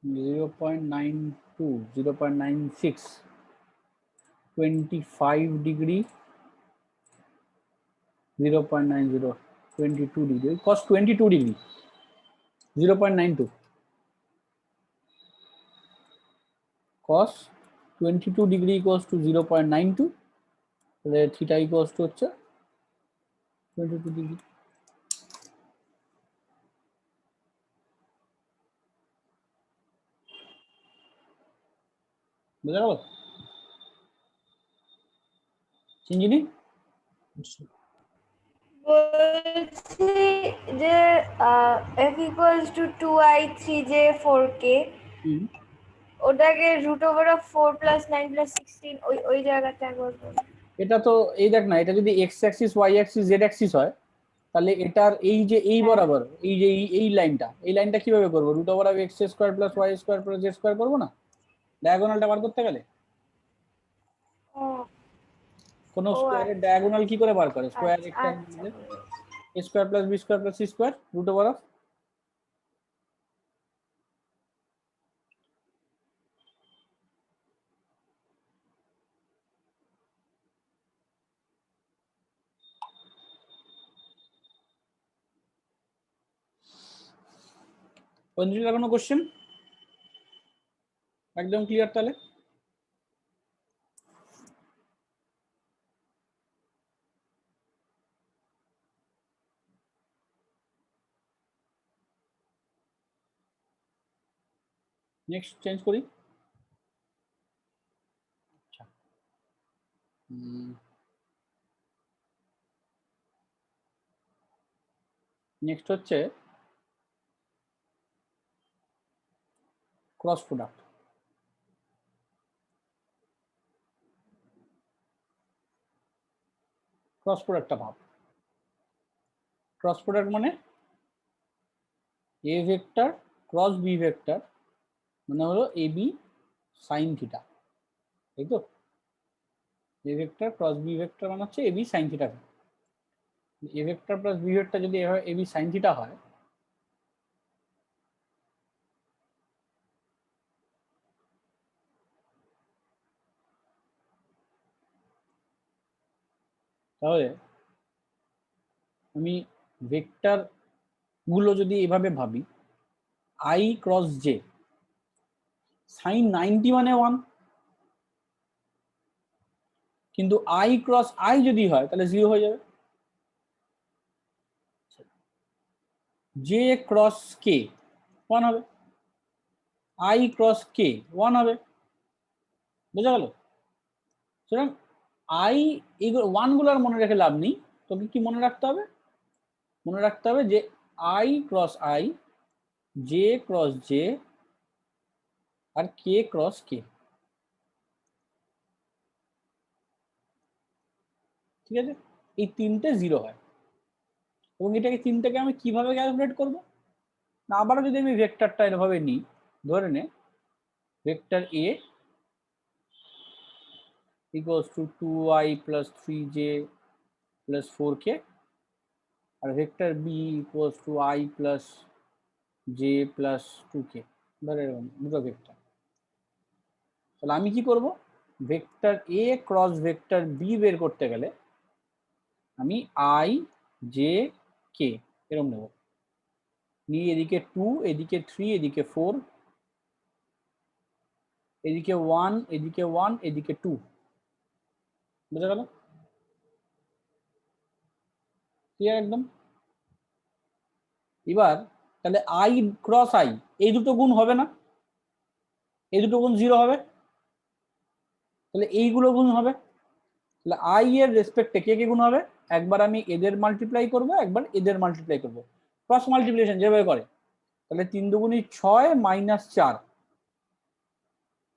0.92, 0.96, 25 degree, 0.90, 22 degree, cos 22 degree 0.92, cos 22 degree equals to 0.92, তাহলে থিটা ইকুয়ালস টু হচ্ছে 22 ডিগ্রি। বুঝা গেল চিঞ্জিনি? বলছি যে f equals to 2i 3j 4k, ওটাকে root over of 4 plus 9 plus 16 ওই জায়গাটা একবার বলুন। এটা তো এই দেখ না, এটা যদি x axis y axis z axis হয়, তাহলে এটার এই যে এই হ্যাঁ। বরাবর এই যে এই লাইনটা কিভাবে করবো, root over of x square plus y square plus z square করবো না, ডায়াগোনালটা বার করতে গেলে। ও কোন ও স্কোয়ারের আচ্ছা ডায়াগোনাল কি করে বার করে, স্কোয়ার আচ্ছা আচ্ছা A square plus B square plus C square root over of. পঞ্চলিকা কোনো কোশ্চেন একদম ক্লিয়ার? তাহলে নেক্সট চেঞ্জ করি। আচ্ছা নেক্সট হচ্ছে ক্রস প্রোডাক্ট। ক্রস প্রোডাক্টটা ভাব, ক্রস প্রোডাক্ট মানে A vector cross B vector মানে হলো এ বি সাইন থিটা, তাই তো? A vector cross B vector মানে হচ্ছে A B sine theta. A vector plus B vector যদি এ বি সাইন থিটা হয়, তাহলে আমি ভেক্টর গুলো যদি এভাবে ভাবি, আই ক্রস জে সাইন 90 মানে 1, কিন্তু আই ক্রস আই যদি হয় তাহলে 0 হয়ে যাবে। জে ক্রস কে 1 হবে, আই ক্রস কে 1 হবে, বোঝা গেল? সুতরাং আই এইগুলো 1 গুলো আর মনে রেখে লাভ নেই, তোকে কি মনে রাখতে হবে, মনে রাখতে হবে যে i cross i, j cross j আর কে ক্রস কে, ঠিক আছে? এই তিনটে 0 হয়, এবং এটাকে তিনটাকে আমি কিভাবে ক্যালকুলেট করব না, আবারও যদি আমি ভেক্টরটা এভাবে নিই, ধরে নে vector A equals to 2i plus 3j plus 4k, আর vector B equals to i plus j plus 2k, ধরে এরকম দুটো ভেক্টর। তাহলে আমি কি করব, vector A cross vector B বের করতে গেলে আমি আই জে কে এরকম নেব, নিয়ে এদিকে 2, এদিকে 3, এদিকে 4, এদিকে 1, এদিকে 1, এদিকে 2। বুঝা গেল? ক্লিয়ার একদম? এবার তাহলে আই ক্রস আই এই দুটো গুণ হবে না, এই দুটো গুণ 0 হবে, তাহলে এইগুলো গুণ হবে। তাহলে আই এর রেসপেক্টে কে কে গুণ হবে, একবার আমি এদের মাল্টিপ্লাই করব, একবার এদের মাল্টিপ্লাই করব, ক্রস মাল্টিপ্লিকেশন যেভাবে করে। তাহলে 3 দুগুণী 6 মাইনাস 4।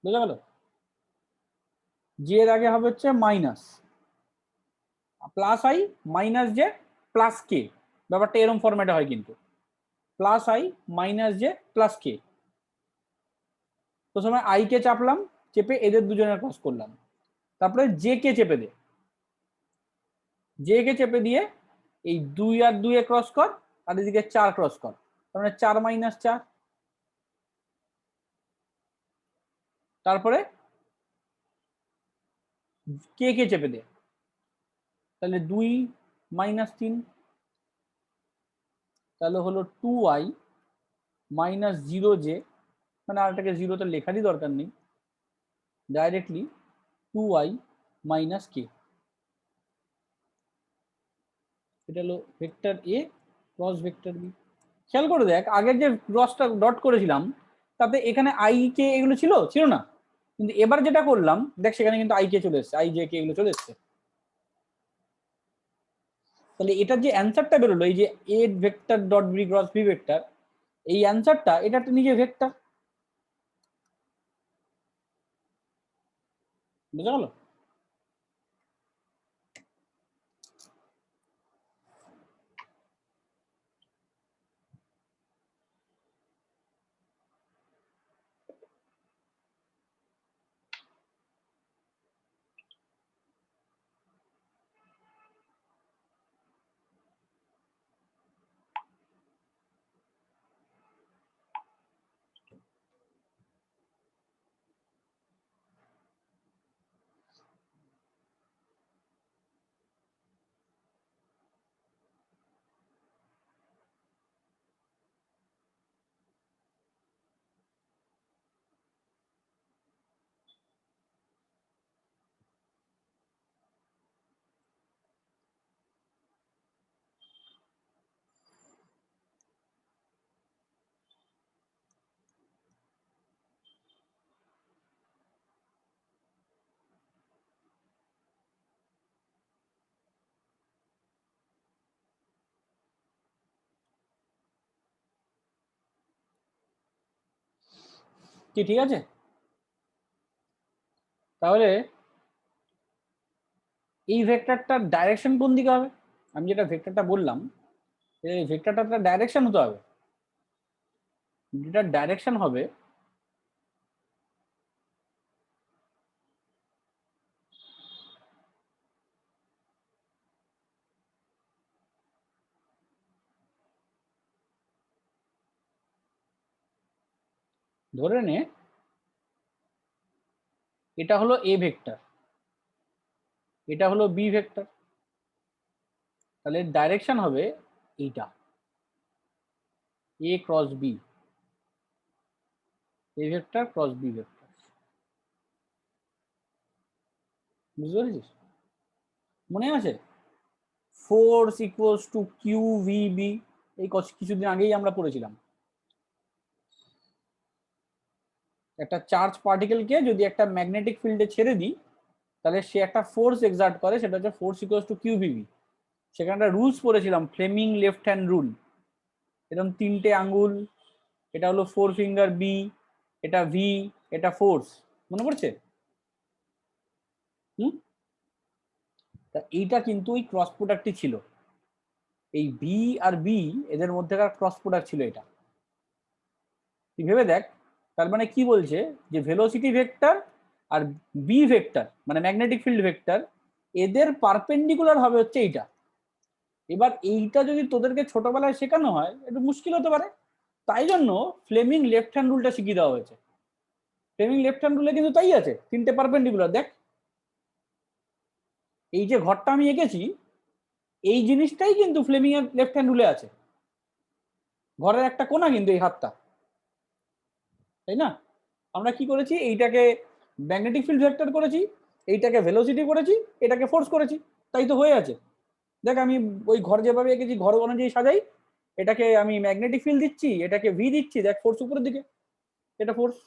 বুঝা গেল? জে এর আগে হবে হচ্ছে minus, plus I minus J plus K, ব্যাপারটা এরকম ফরম্যাটে হয় কিন্তু, plus I minus J plus K. প্রথমে আই কে চাপলাম, চেপে এদের দুজনের ক্রস করলাম, তারপরে জে কে চেপে দে, জে কে চেপে দিয়ে এই 2 আর 2 এ ক্রস কর, আর এদিকে 4 ক্রস কর, তার মানে 4 মাইনাস 4। তারপরে কে কে চেপে দে, তাহলে 2 মাইনাস 3, তাহলে হলো 2i মাইনাস 0j, মানে আরটাকে 0 তে লেখারই দরকার নেই, ডাইরেক্টলি 2i মাইনাস কে। এটা হলো vector A cross vector B. খেয়াল করে দেখ, আগের যে ক্রসটা ডট করেছিলাম তাতে এখানে আই কে এগুলো ছিল ছিল না, কিন্তু এবার যেটা করলাম দেখ সেখানে কিন্তু আই কে চলে এসছে, আই জে কে এগুলো চলে এসছে। তাহলে এটার যে অ্যান্সারটা বেরোলো, এই যে A vector dot B cross B vector, এই অ্যান্সারটা এটা তো নিজে ভেক্টর। বুঝা গেল? কি ঠিক আছে? তাহলে এই ভেক্টরটার ডাইরেকশন কোন দিকে হবে, আমি যেটা ভেক্টরটা বললাম এই ভেক্টরটা ডাইরেকশন হতে হবে, যেটা ডাইরেকশন হবে ধরে নে এটা হলো এ ভেক্টর, এটা হলো বি ভেক্টর, তাহলে ডাইরেকশন হবে এইটা A cross B, A vector cross B vector. বুঝতে পেরেছিস? মনে আছে force equals to Q V B, এই কিছুদিন আগেই আমরা পড়েছিলাম। একটা চার্জ পার্টিকেলকে যদি একটা ম্যাগনেটিক ফিল্ডে ছেড়ে দিই তাহলে সে একটা ফোর্স এক্সার্ট করে, সেটা হচ্ছে force equals to q v B. সেখানে একটা রুলস পড়েছিলাম, ফ্লেমিং লেফট হ্যান্ড রুল, এরকম 3টে আঙ্গুল, এটা হলো 4 ফিঙ্গার বি, এটা ভি, এটা ফোর্স, মনে পড়ছে? তা এইটা কিন্তু ওই ক্রস প্রোডাক্টই ছিল, এই বি আর বি এদের মধ্যেকার ক্রস প্রোডাক্ট ছিল এটা। তুই ভেবে দেখ, তার মানে কি বলছে যে ভেলোসিটি ভেক্টর আর বি ভেক্টর মানে ম্যাগনেটিক ফিল্ড ভেক্টর এদের পারপেন্ডিকুলার হবে হচ্ছে এইটা। এবার এইটা যদি তোদেরকে ছোটবেলায় শেখানো হয় একটু মুশকিল হতে পারে, তাই জন্য ফ্লেমিং লেফট হ্যান্ড রুলটা শিখিয়ে দেওয়া হয়েছে। ফ্লেমিং লেফট হ্যান্ড রুলে কিন্তু তাই আছে, তিনটে পারপেন্ডিকুলার। দেখ এই যে ঘরটা আমি এঁকেছি, এই জিনিসটাই কিন্তু ফ্লেমিং এর লেফট হ্যান্ড রুলে আছে, ঘরের একটা কোণা কিন্তু এই হাতটা, তাই না? আমরা কি করেছি, এইটাকে ম্যাগনেটিক ফিল্ড ভেক্টর করেছি, এইটাকে ভেলোসিটি করেছি, এটাকে ফোর্স করেছি, তাই তো হয়ে আছে। দেখ আমি ওই ঘর যেভাবে এঁকেছি ঘর অনুযায়ী সাজাই, এটাকে আমি ম্যাগনেটিক ফিল্ড দিচ্ছি, এটাকে ভি দিচ্ছি, দেখ ফোর্স উপরের দিকে, এটা ফোর্স।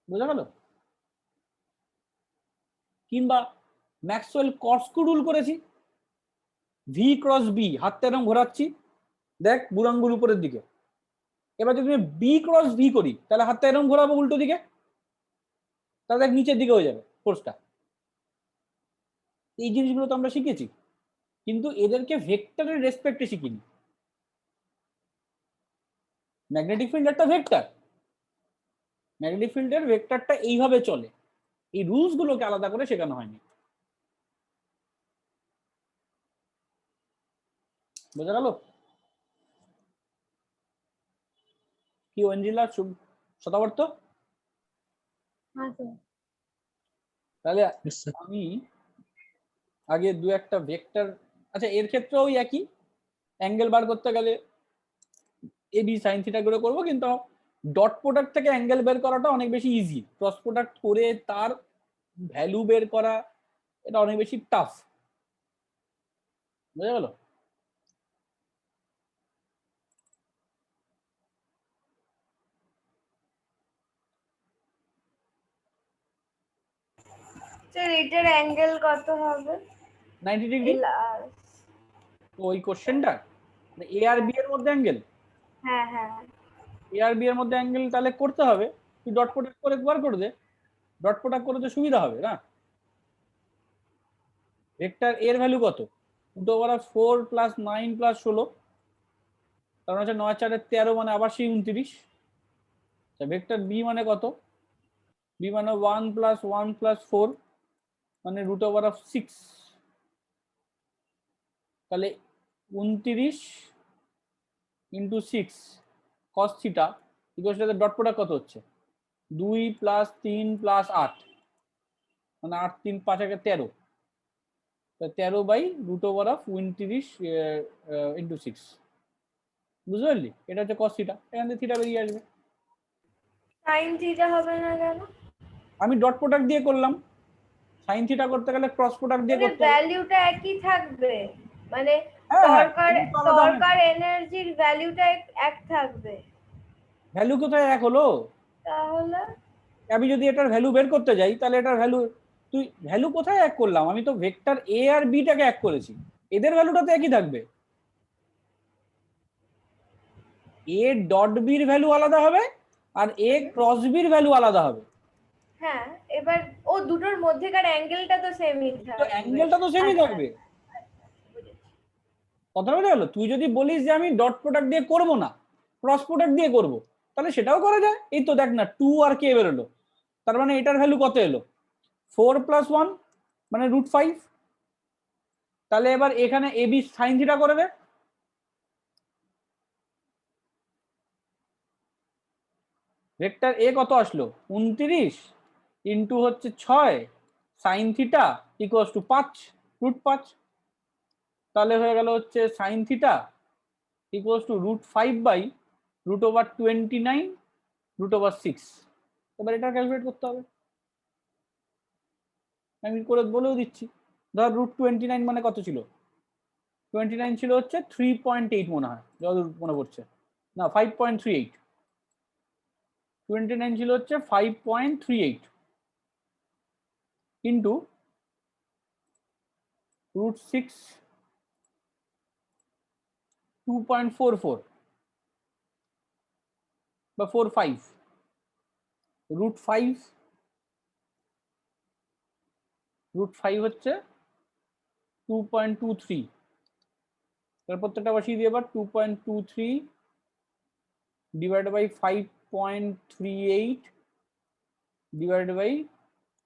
বোঝা গেল? কিংবা ম্যাক্সওয়েল কর্স্কু রুল করেছি, ভি ক্রস বি, হাতটা এরকম ঘোরাচ্ছি, দেখ বুড়াঙ্গুল উপরের দিকে। এবার যদি আমি বি ক্রস ভি করি, তাহলে হাতটা এরকম ঘোরাবো উল্টো দিকে, তাহলে দেখ নিচের দিকে হয়ে যাবে ফোর্সটা। এই জিনিসগুলো তো আমরা শিখেছি, কিন্তু এদেরকে ভেক্টরের রেসপেক্টে শিখিনি। ম্যাগনেটিক ফিল্ড একটা ভেক্টর, ম্যাগনেটিক ফিল্ডের ভেক্টরটা এইভাবে চলে, এই রুলস গুলোকে আলাদা করে শেখানো হয়নি। বোঝা গেল? কি অঞ্জিলা, শতাবর্ত? হ্যাঁ স্যার। তাহলে Yes, sir. আমি আগে দু একটা ভেক্টর, আচ্ছা এর ক্ষেত্রেও একই, অ্যাঙ্গেল বার করতে গেলে এ বি সাইন থিটা করে করবো, কিন্তু ডট প্রোডাক্ট থেকে অ্যাঙ্গেল বের করাটা অনেক বেশি ইজি, ক্রস প্রোডাক্ট করে তার ভ্যালু বের করা এটা অনেক বেশি টাফ। বুঝা গেল? স্যার এটার অ্যাঙ্গেল কত হবে? 90 ডিগ্রি। ওই কোশ্চেনটা এ আর বি এর মধ্যে অ্যাঙ্গেল, হ্যাঁ হ্যাঁ। এ আর বি এর মধ্যে অ্যাঙ্গেল তাহলে করতে হবে, তুই ডট প্রোডাক্ট করে বার করে দে, ডট প্রোডাক্ট করে তো সুবিধা হবে না। ভেক্টর এর ভ্যালু কত, 2^4 + 9 + 16, তার মানে হচ্ছে 9 × 4 = 13, মানে আবার সেই 29। ভেক্টর বি মানে কত, বি মানে 1 + 1 + 4, মানে √6, তাহলে 29 × 6 cos theta equal dot product কত হচ্ছে, 2 + 3 + 8, মানে 8 3 5 × 13, 13/√29 × 6। বুঝতে পারলি? এটা হচ্ছে cos থিটা, এখান থেকে থিটা বেরিয়ে আসবে। সাইন থিটা হবে না কেন? আমি ডট প্রোডাক্ট দিয়ে করলাম, সাইন থিটা করতে গেলে ক্রস প্রোডাক্ট দিয়ে মানে করতে হবে। ভ্যালুটা একই থাকবে, মানে হ্যাঁ হ্যাঁ, টর্ক আর এনার্জির ভ্যালুটা এক থাকবে। ভ্যালু কোথায় এক হলো? তাহলে আমি যদি এটার ভ্যালু বের করতে যাই, তাহলে এটার ভ্যালু, তুই ভ্যালু কোথায় এক করলাম, আমি তো ভেক্টর এ আর বি টাকে এক করেছি, এদের ভ্যালুটা তো একই থাকবে। এ ডট বির ভ্যালু আলাদা হবে, আর এ ক্রস বির ভ্যালু আলাদা হবে। হ্যাঁ, এবার ও দুটোর মধ্যেকার অ্যাঙ্গেলটা তো সেমই তো থাকবে। অ্যাঙ্গেলটা তো সেমই থাকবে। কথাটা বোঝা গেল? তুই যদি বলিস যে আমি ডট প্রোডাক্ট দিয়ে করব না, ক্রস প্রোডাক্ট দিয়ে করব, তাহলে সেটাও করা যায়। এই তো দেখ না, 2 আর কে বেরোলো, তার মানে এটার ভ্যালু কত এলো, 4 + 1 মানে √5। তাহলে এবার এখানে এ বি সাইন থিটা করে দে, ভেক্টর এ কত আসলো, 29 ইন্টু হচ্ছে 6 সাইন থিটা ইকুয়ালস টু 5 √5। তাহলে হয়ে গেল হচ্ছে সাইন থিটা ইকুয়ালস টু √5/√29 √6। এবার এটা ক্যালকুলেট করতে হবে, আমি করে বলেও দিচ্ছি। ধর √29 মানে কত ছিল, 29 ছিল হচ্ছে 3.8 মনে হয়, যতদূর মনে পড়ছে, না 5.38, 29 ছিল হচ্ছে 5.38 ইন্টু √6 2.44 বা 45, √5 হচ্ছে 2.23, তার প্রত্যেকটা বসিয়ে দিয়ে এবার 2.23 ডিভাইড বাই 5.38 ডিভাইড বাই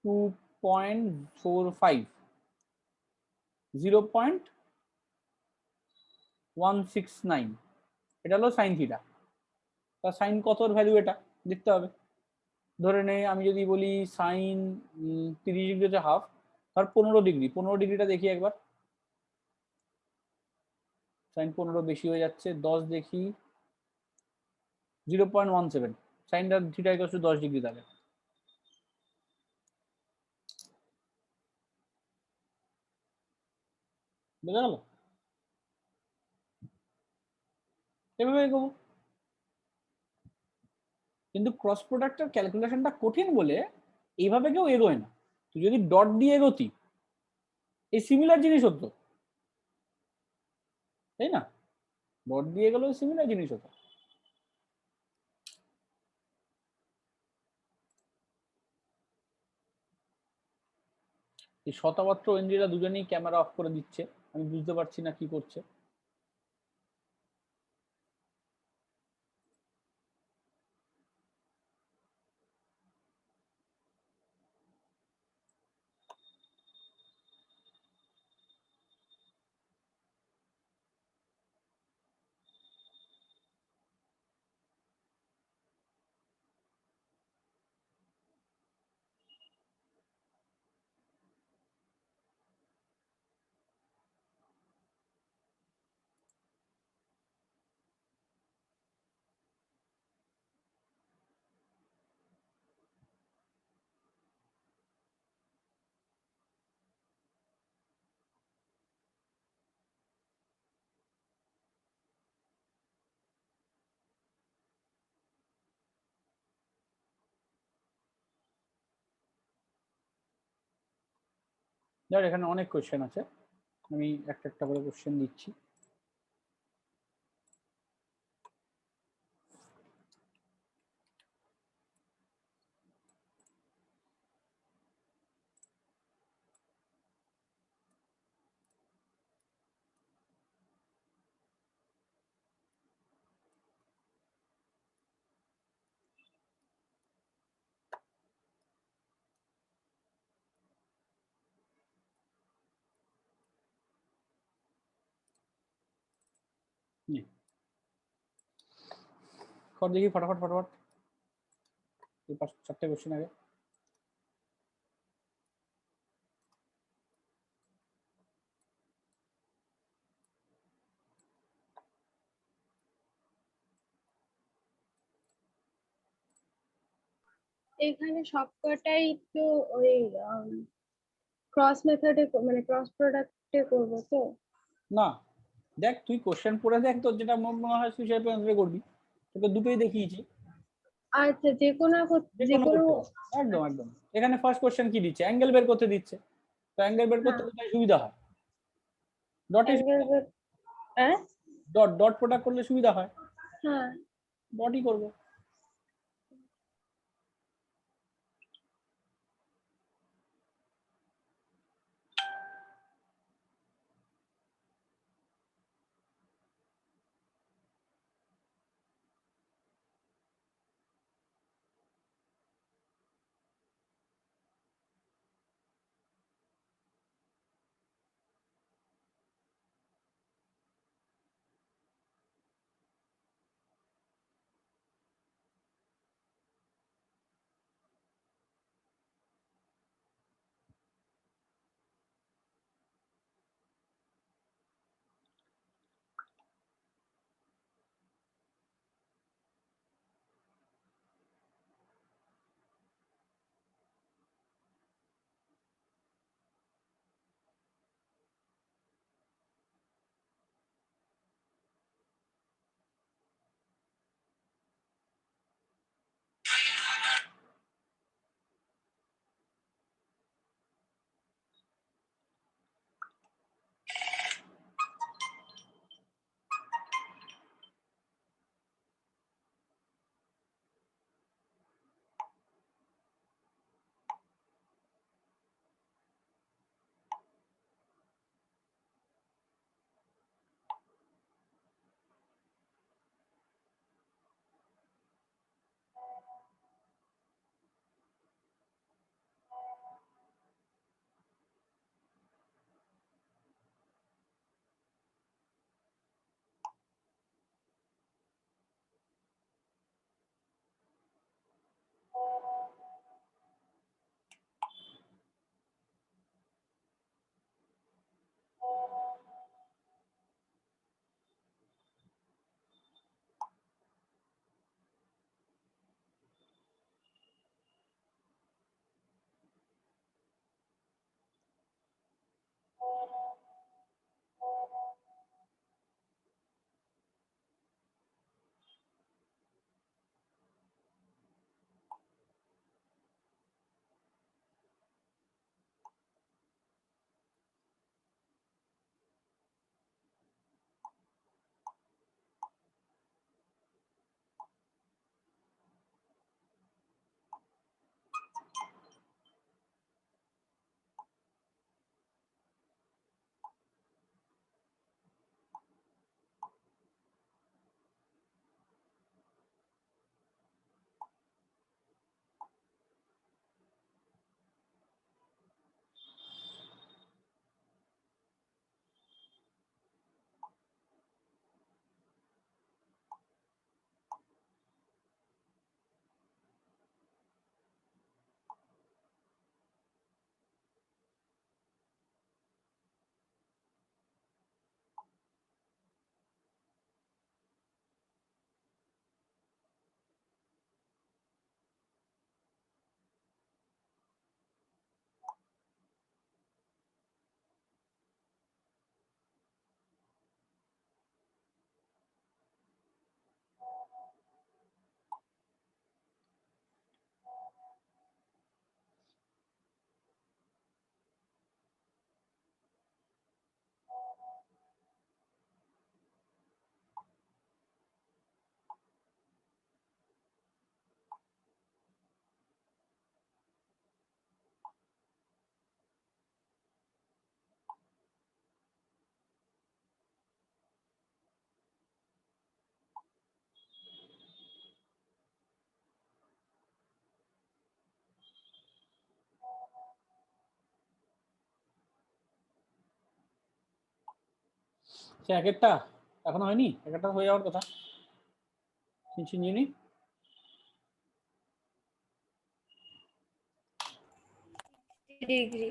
2.45, 0.169, এটা হলো সাইন থিটা। তা সাইন কতর ভ্যালু এটা দেখতে হবে। ধরে নে আমি যদি বলি সাইন 30 ডিগ্রি হচ্ছে হাফ, তার 15 ডিগ্রি, 15 ডিগ্রিটা দেখি একবার। সাইন 15 বেশি হয়ে যাচ্ছে, 10 দেখি, 0.17, সাইনটা থিটা ইকুয়াল টু 10 ডিগ্রি থাকে। বোঝা গেল? এভাবে এগোবো, কিন্তু ক্রস প্রোডাক্টের ক্যালকুলেশনটা কঠিন বলে এইভাবে কেউ এগোয় না। তুই যদি ডট দিয়ে এগোতি, এই সিমিলার জিনিস হতো, তাই না? ডট দিয়ে গেলেও সিমিলার জিনিস হতো। এই শতমাত্র এনজিরা দুজনেই ক্যামেরা অফ করে দিচ্ছে, আমি বুঝতে পারছি না কি করছে। দেখ এখানে অনেক কোয়েশ্চেন আছে, আমি একটা একটা করে কোয়েশ্চেন দিচ্ছি। কর দেখি ফটাফট ফটাফট, এই 4টে কোয়েশ্চেন আগে। এখানে সবকটাই তো ওই ক্রস মেথডে মানে ক্রস প্রোডাক্টে করবো তো? না দেখ তুই কোশ্চেন পড়ে দেখ, তোর যেটা মনে হয় তুই সেটা অ্যান্সার করবি, তোকে দুটোই দেখিয়েছি, আচ্ছা, যে কোনো যে যে কোনো কোনো করতে পারবি। একদম একদম। এখানে ফার্স্ট কোশ্চেন কি দিচ্ছে, অ্যাঙ্গেল বের করতে দিচ্ছে, তো অ্যাঙ্গেল বের করতে হ্যাঁ, কোথায় সুবিধা হয়, ডটে অ্যাঙ্গেল সুবিধা, হ্যাঁ ডট ডট প্রোডাক্ট করলে সুবিধা হয়, হ্যাঁ ডটই করবো। আচ্ছা এক একটা এখনো হয়নি, এক একটা হয়ে যাওয়ার কথা। চিনি ডিগ্রি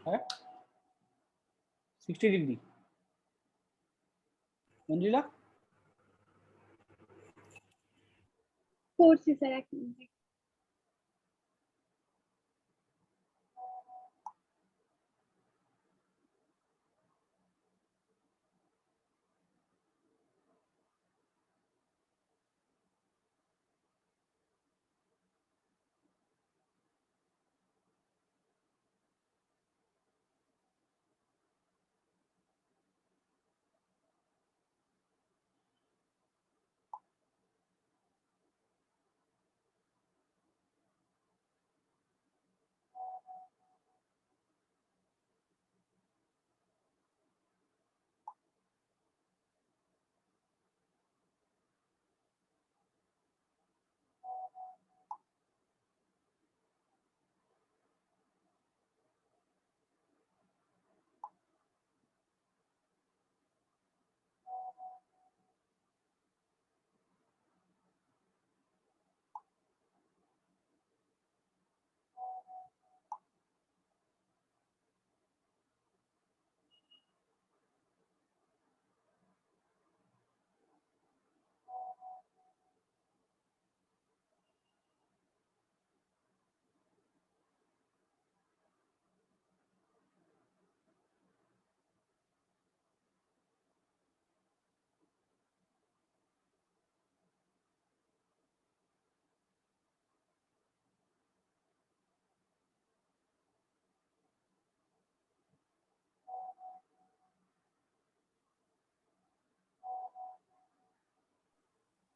হ্যাঁ 60 ডিগ্রি। মঞ্জিলা 4 স্যার, এক মিনিট।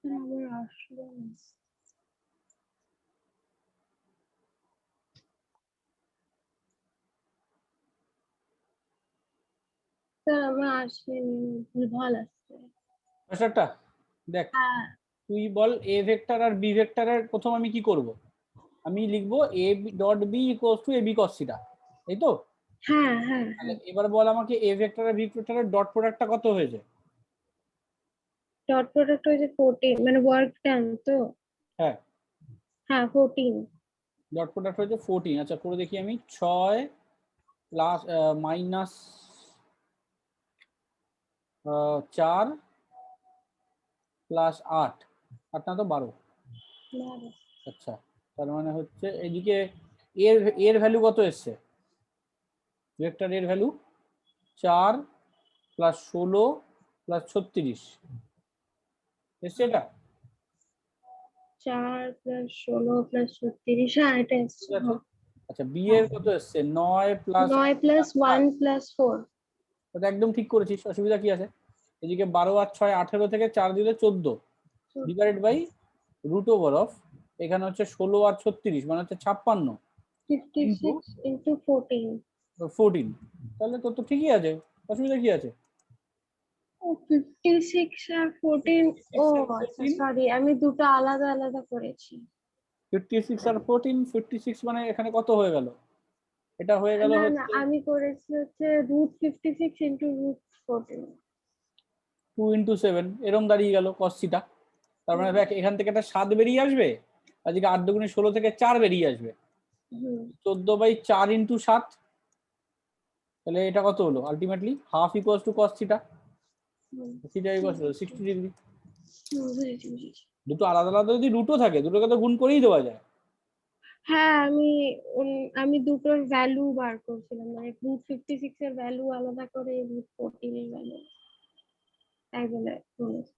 স্যার আমার আসলো না। স্যার আমার আসেনি, ভুলভাল আসছে। একটা দেখ, হ্যাঁ তুই বল এ ভেক্টর আর বি ভেক্টরের প্রথম আমি কি করব, আমি লিখবো A dot B equals to A B cos theta, এই তো? হ্যাঁ হ্যাঁ তাহলে হ্যাঁ। এবার বল আমাকে এ ভেক্টর আর বি ভেক্টরের ডট প্রোডাক্টটা কত হয়েছে? ডট প্রোডাক্ট হয়েছে 14, মানে ওয়ার্ক ডান তো? হ্যাঁ হ্যাঁ 14। ডট প্রোডাক্ট হয়েছে 14। আচ্ছা করে দেখি আমি, 6 প্লাস মাইনাস 4 প্লাস 8, 8 না তো 12। আচ্ছা তার মানে হচ্ছে এদিকে এর এর ভ্যালু কত এসছে, ভেক্টর এর ভ্যালু 4 প্লাস 16 প্লাস 36 এসছে এটা? 4 প্লাস 16 প্লাস 36, হ্যাঁ এটা এসছে। ঠিক আছে। আচ্ছা বি এর কত এসছে, 9 প্লাস 9 প্লাস 1 প্লাস 4। ওটা একদম ঠিক করেছিস, অসুবিধা কি আছে? এদিকে 12 আর 6 18 থেকে 4 দিলে 14 divided by root over of, এখানে হচ্ছে 16 আর 36 মানে হচ্ছে 56 56 ইন্টু 14। 14। তাহলে তোর তো ঠিকই আছে, অসুবিধা কি আছে? ও 56 আর 14, ও 56 আর আচ্ছা 14, সরি, আমি দুটো আলাদা আলাদা করেছি। 56 আর 14, 56 মানে এখানে কত হয়ে গেল, এটা হয়ে গেল না না, হচ্ছে আমি করেছি হচ্ছে √56 ইন্টু √14। 2 ইন্টু 7, এরম দাঁড়িয়ে গেল cos থিটা। তার মানে দেখ এখান থেকে একটা 7 বেরিয়ে আসবে, আজকে 8 দুগুণে 16 থেকে 4 বেরিয়ে আসবে, হুম 14/4 ইন্টু 7, তাহলে এটা কত হলো ultimately half equals to cos theta, hmm theta equals 60 degree. বুঝেছি বুঝেছি। দুটো আলাদা আলাদা যদি রুটও থাকে দুটোকে তো গুণ করেই দেওয়া যায়। হ্যাঁ আমি দুটোর ভ্যালু বার করছিলাম, মানে √56 এর ভ্যালু আলাদা করে √14 এর ভ্যালু তাই বলে বলেছি।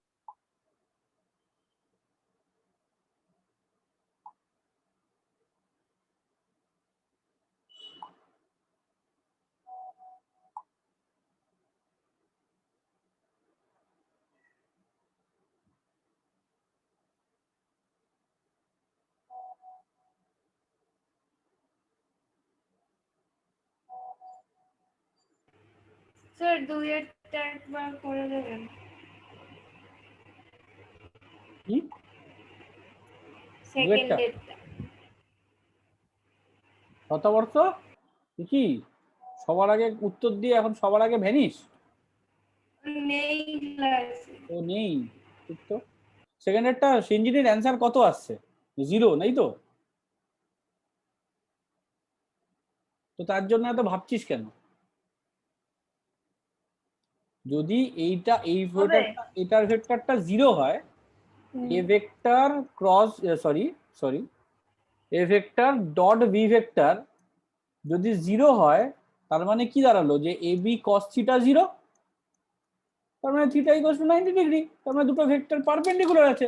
স্যার 2-এরটা একবার করে দেবেন। কি সেকেন্ড দুয়েরটা ডেটটা। শতবর্ষ কি সবার আগে উত্তর দিয়ে এখন সবার আগে ভ্যানিশ। নেই ক্লাসে। ও নেই, ঠিক তো। সেকেন্ডেরটা সিঞ্জিনের অ্যান্সার কত আসছে? 0, নাই তো? তো তার জন্য এত ভাবছিস কেন? যদি এইটা এই ভেক্টরটা এটার ভেক্টরটা 0 হয়, A vector cross sorry A vector dot B vector যদি 0 হয়, তার মানে কি দাঁড়ালো? যে এ বি কস থিটা 0, তার মানে থিটা ইকুয়ালস টু 90 ডিগ্রি, তার মানে দুটো ভেক্টর পারপেন্ডিকুলার আছে।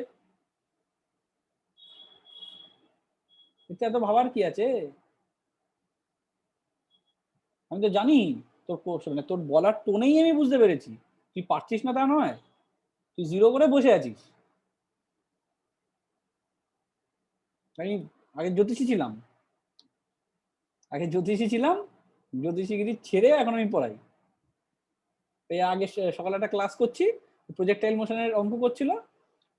এটা এত ভাবার কি আছে? আমি তো জানি তোর মানে তোর বলার টোনেই আমি বুঝতে পেরেছি তুই পারছিস না তা নয়, তুই 0 করে বসে আছিস। আমি আগে জ্যোতিষী ছিলাম, জ্যোতিষীগিরি ছেড়ে এখন আমি পড়াই। এই আগে সকালে একটা ক্লাস করছি, প্রজেক্টাইল মোশনের অঙ্ক করছিল,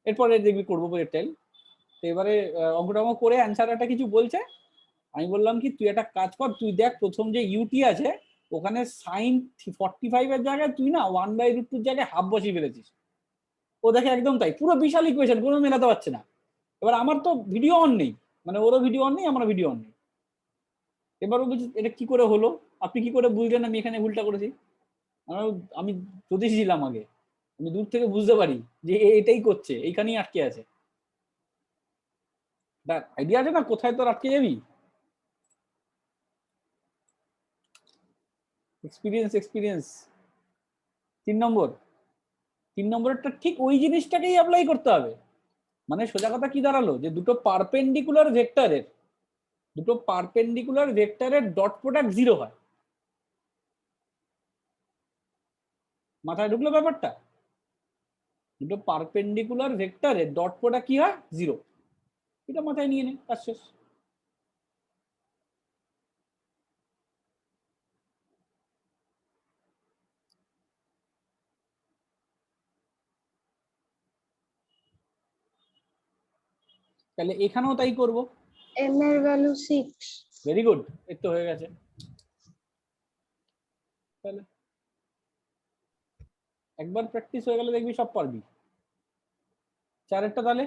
এরপরে দেখবি করবো প্রজেক্টাইল। তো এবারে অঙ্কটা করে অ্যান্সার একটা কিছু বলছে, আমি বললাম কি তুই একটা কাজ কর, তুই দেখ প্রথম যে ইউটি আছে ওখানে সাইন 45 এর জায়গায় তুই না 1/√2 জায়গায় হাফ বসিয়ে ফেলেছিস। ও দেখে একদম তাই, পুরো বিশাল ইকুয়েশন, কোনো মেলাতে পারছে না। এবার আমার তো ভিডিও অন নেই, মানে ওরও ভিডিও অন নেই, আমারও ভিডিও অন নেই। এবার ও বলছে এটা কি করে হলো, আপনি কি করে বুঝলেন আমি এখানে ভুলটা করেছি? আমি জ্যোতিষী ছিলাম আগে, আমি দূর থেকে বুঝতে পারি যে এটাই করছে, এইখানেই আটকে আছে। দেখ আইডিয়া আছে না কোথায় তোর আটকে যাবি? এক্সপিরিয়েন্স। 3 নম্বরটা ঠিক ওই জিনিসটাকেই অ্যাপ্লাই করতে হবে। মানে সোজা কথা কি দাঁড়ালো, যে দুটো পারপেন্ডিকুলার ভেক্টরের ডট প্রোডাক্ট 0 হয়। মাথায় ঢুকলো ব্যাপারটা? দুটো পারপেন্ডিকুলার ভেক্টরের ডট প্রোডাক্ট কি হয়? 0। এটা মাথায় নিয়ে নে, কাজ শেষ। তাহলে এখানেও তাই করব। m এর ভ্যালু 6। ভেরি গুড, এই তো হয়ে গেছে। তাহলে একবার প্র্যাকটিস হয়ে গেলে দেখবি সব পারবি। 4এরটা তাহলে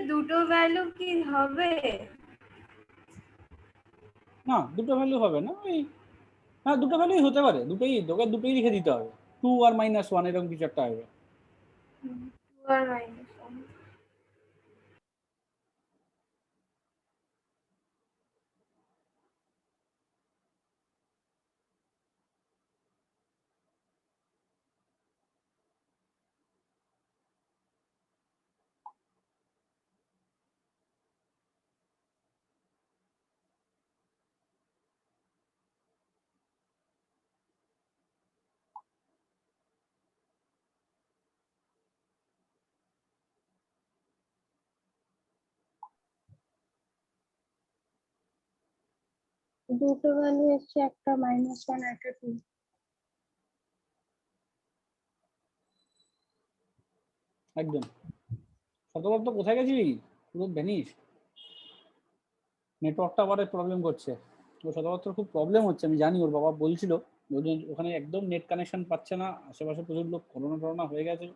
দুটো ভ্যালু কি হবে? না, দুটো ভ্যালু হবে না। ওই হ্যাঁ, দুটো ভ্যালুই হতে পারে, দুটোই লিখে দিতে হবে। 2 আর -1 এরকম কিছু একটা হবে। 2 আর মাইনাস ওয়ান। দুটো ভ্যালু এসছে, একটা -1 একটা 2। একদম। শতবর্ত কোথায় গেছিলি? পুরো ভ্যানিশ। নেটওয়ার্কটা আবার প্রবলেম করছে। ওর শতবর্তর খুব প্রবলেম হচ্ছে, আমি জানি, ওর বাবা বলছিল ওখানে একদম নেট কানেকশন পাচ্ছে না, আশেপাশে প্রচুর লোক করোনা টরোনা হয়ে গেছে।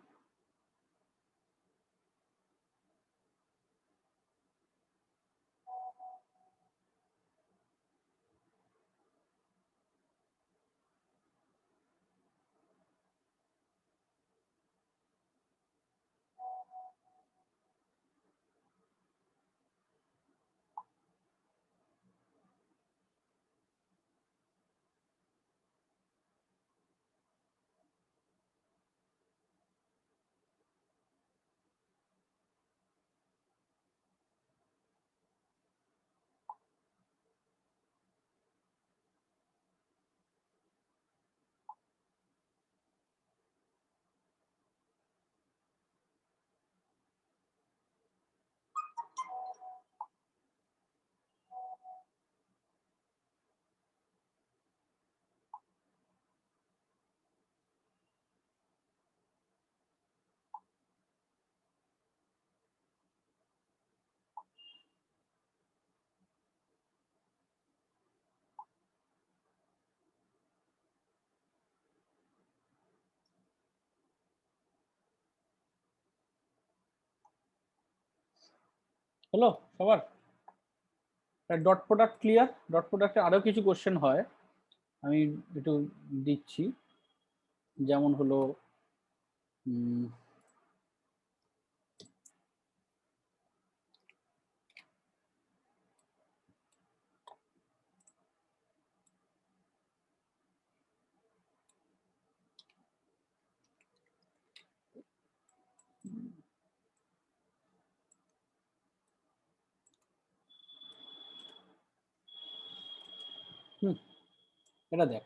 হলো সবার? Dot product clear? ডট প্রোডাক্টে আরো কিছু কোশ্চেন হয়, আমি একটু দিচ্ছি। যেমন হলো এটা দেখ,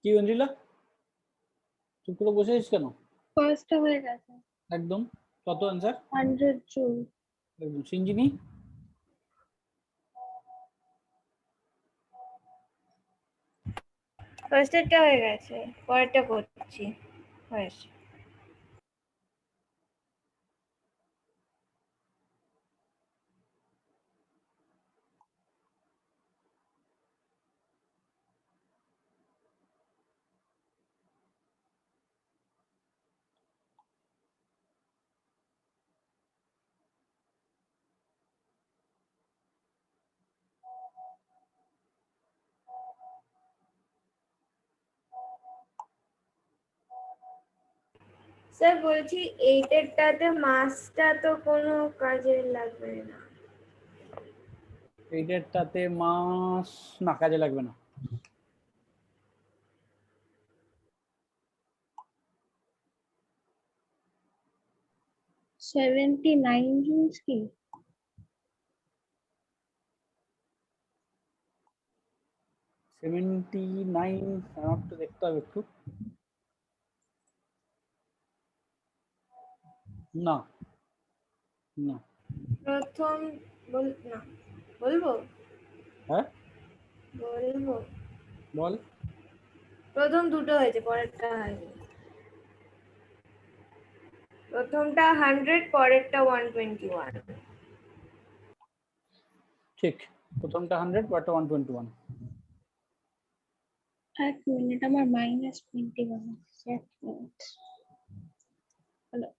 কি অঞ্জিলা, চুপ করে বসে আছিস কেন? ফার্স্টটা হয়ে গেছে। একদম কত অ্যান্সার? 100 জুল। একদম। সিঞ্জিনি? ফার্স্টেরটা হয়ে গেছে, পরেরটা করছি। হয়েছে। স্যার বলছি এইটারটাতে মাসটা তো কোনো কাজে লাগবে না। এইটারটাতে মাস না, কাজে লাগবে না। $79 জুলস কি? 79, আমার তো দেখতে হবে একটু। না না। প্রথম না বলবো, হ্যাঁ বলবো বল। প্রথম দুটো হয়েছে, পরেরটা হয়নি। প্রথমটা 100, পরেরটা 121। ঠিক, প্রথমটা 100, পরটা 121। এক মিনিট, আমার -21 এক মিনিট। হ্যালো।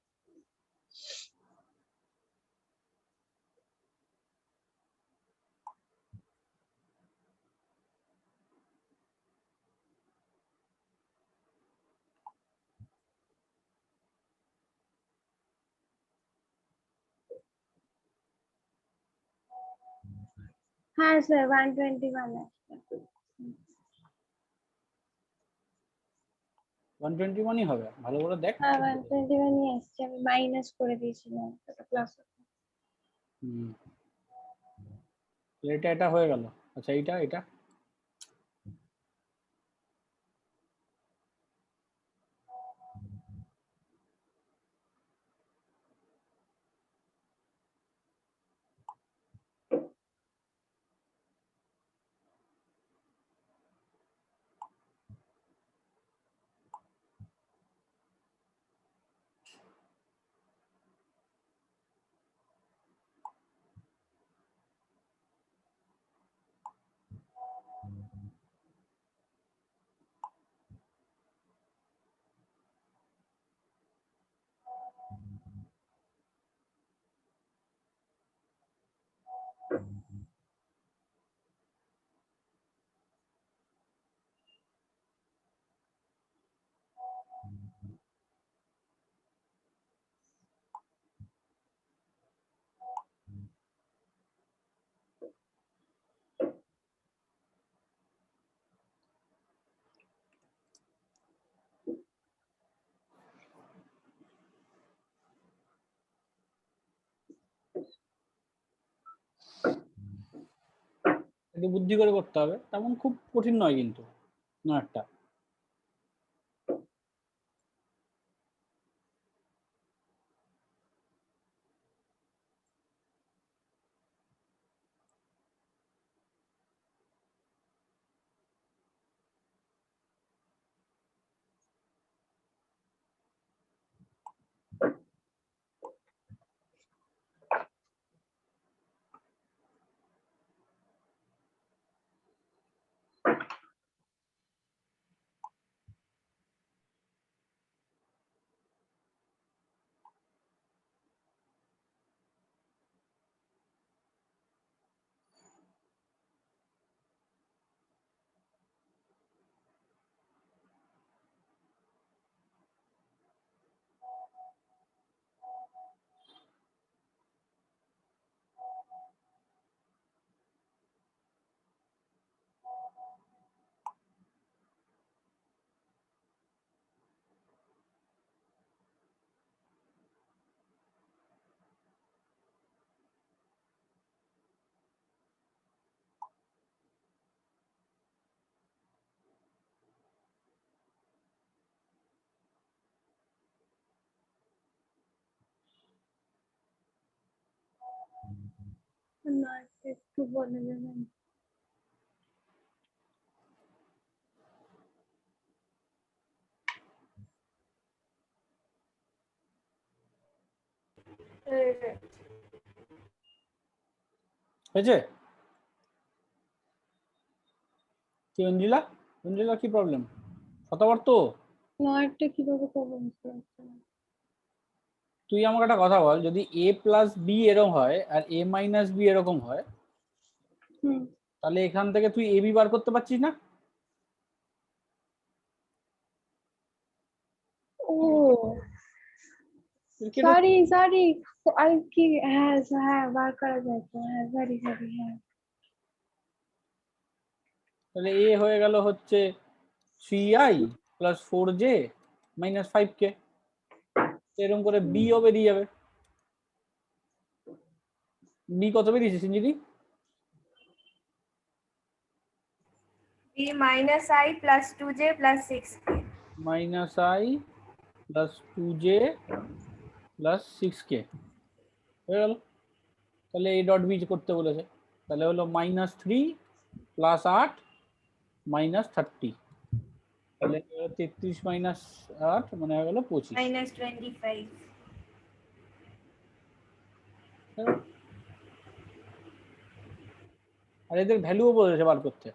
হ্যাঁ স্যার, 121 আসবে। 121ই হবে, ভালো করে দেখ। হ্যাঁ 121 আসছে, আমি মাইনাস করে দিয়েছিলাম, এটা প্লাস। হুম, এটা এটা হয়ে গেল। আচ্ছা এইটা এটা একটু বুদ্ধি করে করতে হবে, তেমন খুব কঠিন নয় কিন্তু না একটা। না একটু বলে দেবেন। হয়েছে? কি অঞ্জিলা, অঞ্জিলা কি প্রবলেম? শতবর্ত, নয়টা কিভাবে করবো বুঝতে পারছি না। তুই আমাকে একটা কথা বল, যদি a প্লাস বি এরকম হয় আর a মাইনাস বি এরকম হয়, হুম। তাহলে এখান থেকে তুই এ বি বার করতে পারছিস না? ও কেটে সরি আর কি, হ্যাঁ হ্যাঁ বার করা যায় তো, হ্যাঁ সরি হ্যাঁ। তাহলে এ হয়ে গেল হচ্ছে 3i plus 4j minus 5k, এরকম করে বি ও বেরিয়ে যাবে। বি কত বেরিয়েছে সিঞ্জিদি? b minus I plus 2j plus 6k. Minus I plus 2j plus 6k হয়ে গেল। তাহলে এই ডট বি করতে বলেছে, তাহলে হলো -3 প্লাস 8 মাইনাস 30, তাহলে 33 মাইনাস 8 মানে হয়ে গেল 25। Minus 25. আর এদের ভ্যালুও বলেছে বার করতে।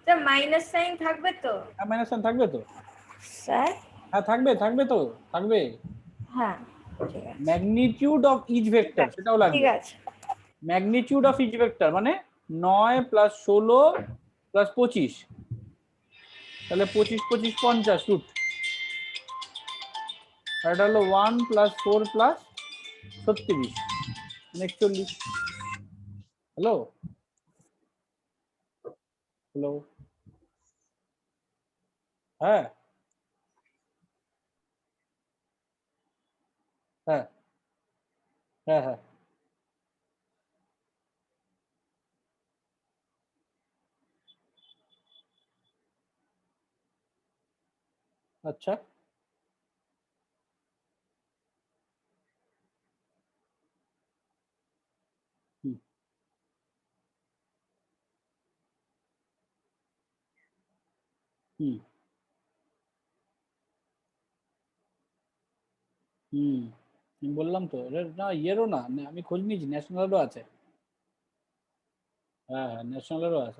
স্যার মাইনাস সাইন থাকবে তো? হ্যাঁ মাইনাস সাইন থাকবে তো, স্যার হ্যাঁ থাকবে থাকবে তো থাকবে। হ্যাঁ ঠিক আছে, ম্যাগনিটিউড অফ ইচ ভেক্টর সেটাও ঠিক লাগবে। আছে। ম্যাগনিটিউড অফ ইচ ভেক্টর মানে 9 প্লাস 16 প্লাস 25, তাহলে 25 25 50 রুট, আর এটা হলো 1 প্লাস 4 প্লাস 36 41। হ্যালো হ্যালো, হ্যাঁ হ্যাঁ হ্যাঁ হ্যাঁ আচ্ছা হুম হুম হুম আমি বললাম তো না ইয়েরও না, আমি খোঁজ নিয়েছি, ন্যাশনালেরও আছে। হ্যাঁ হ্যাঁ ন্যাশনালেরও আছে।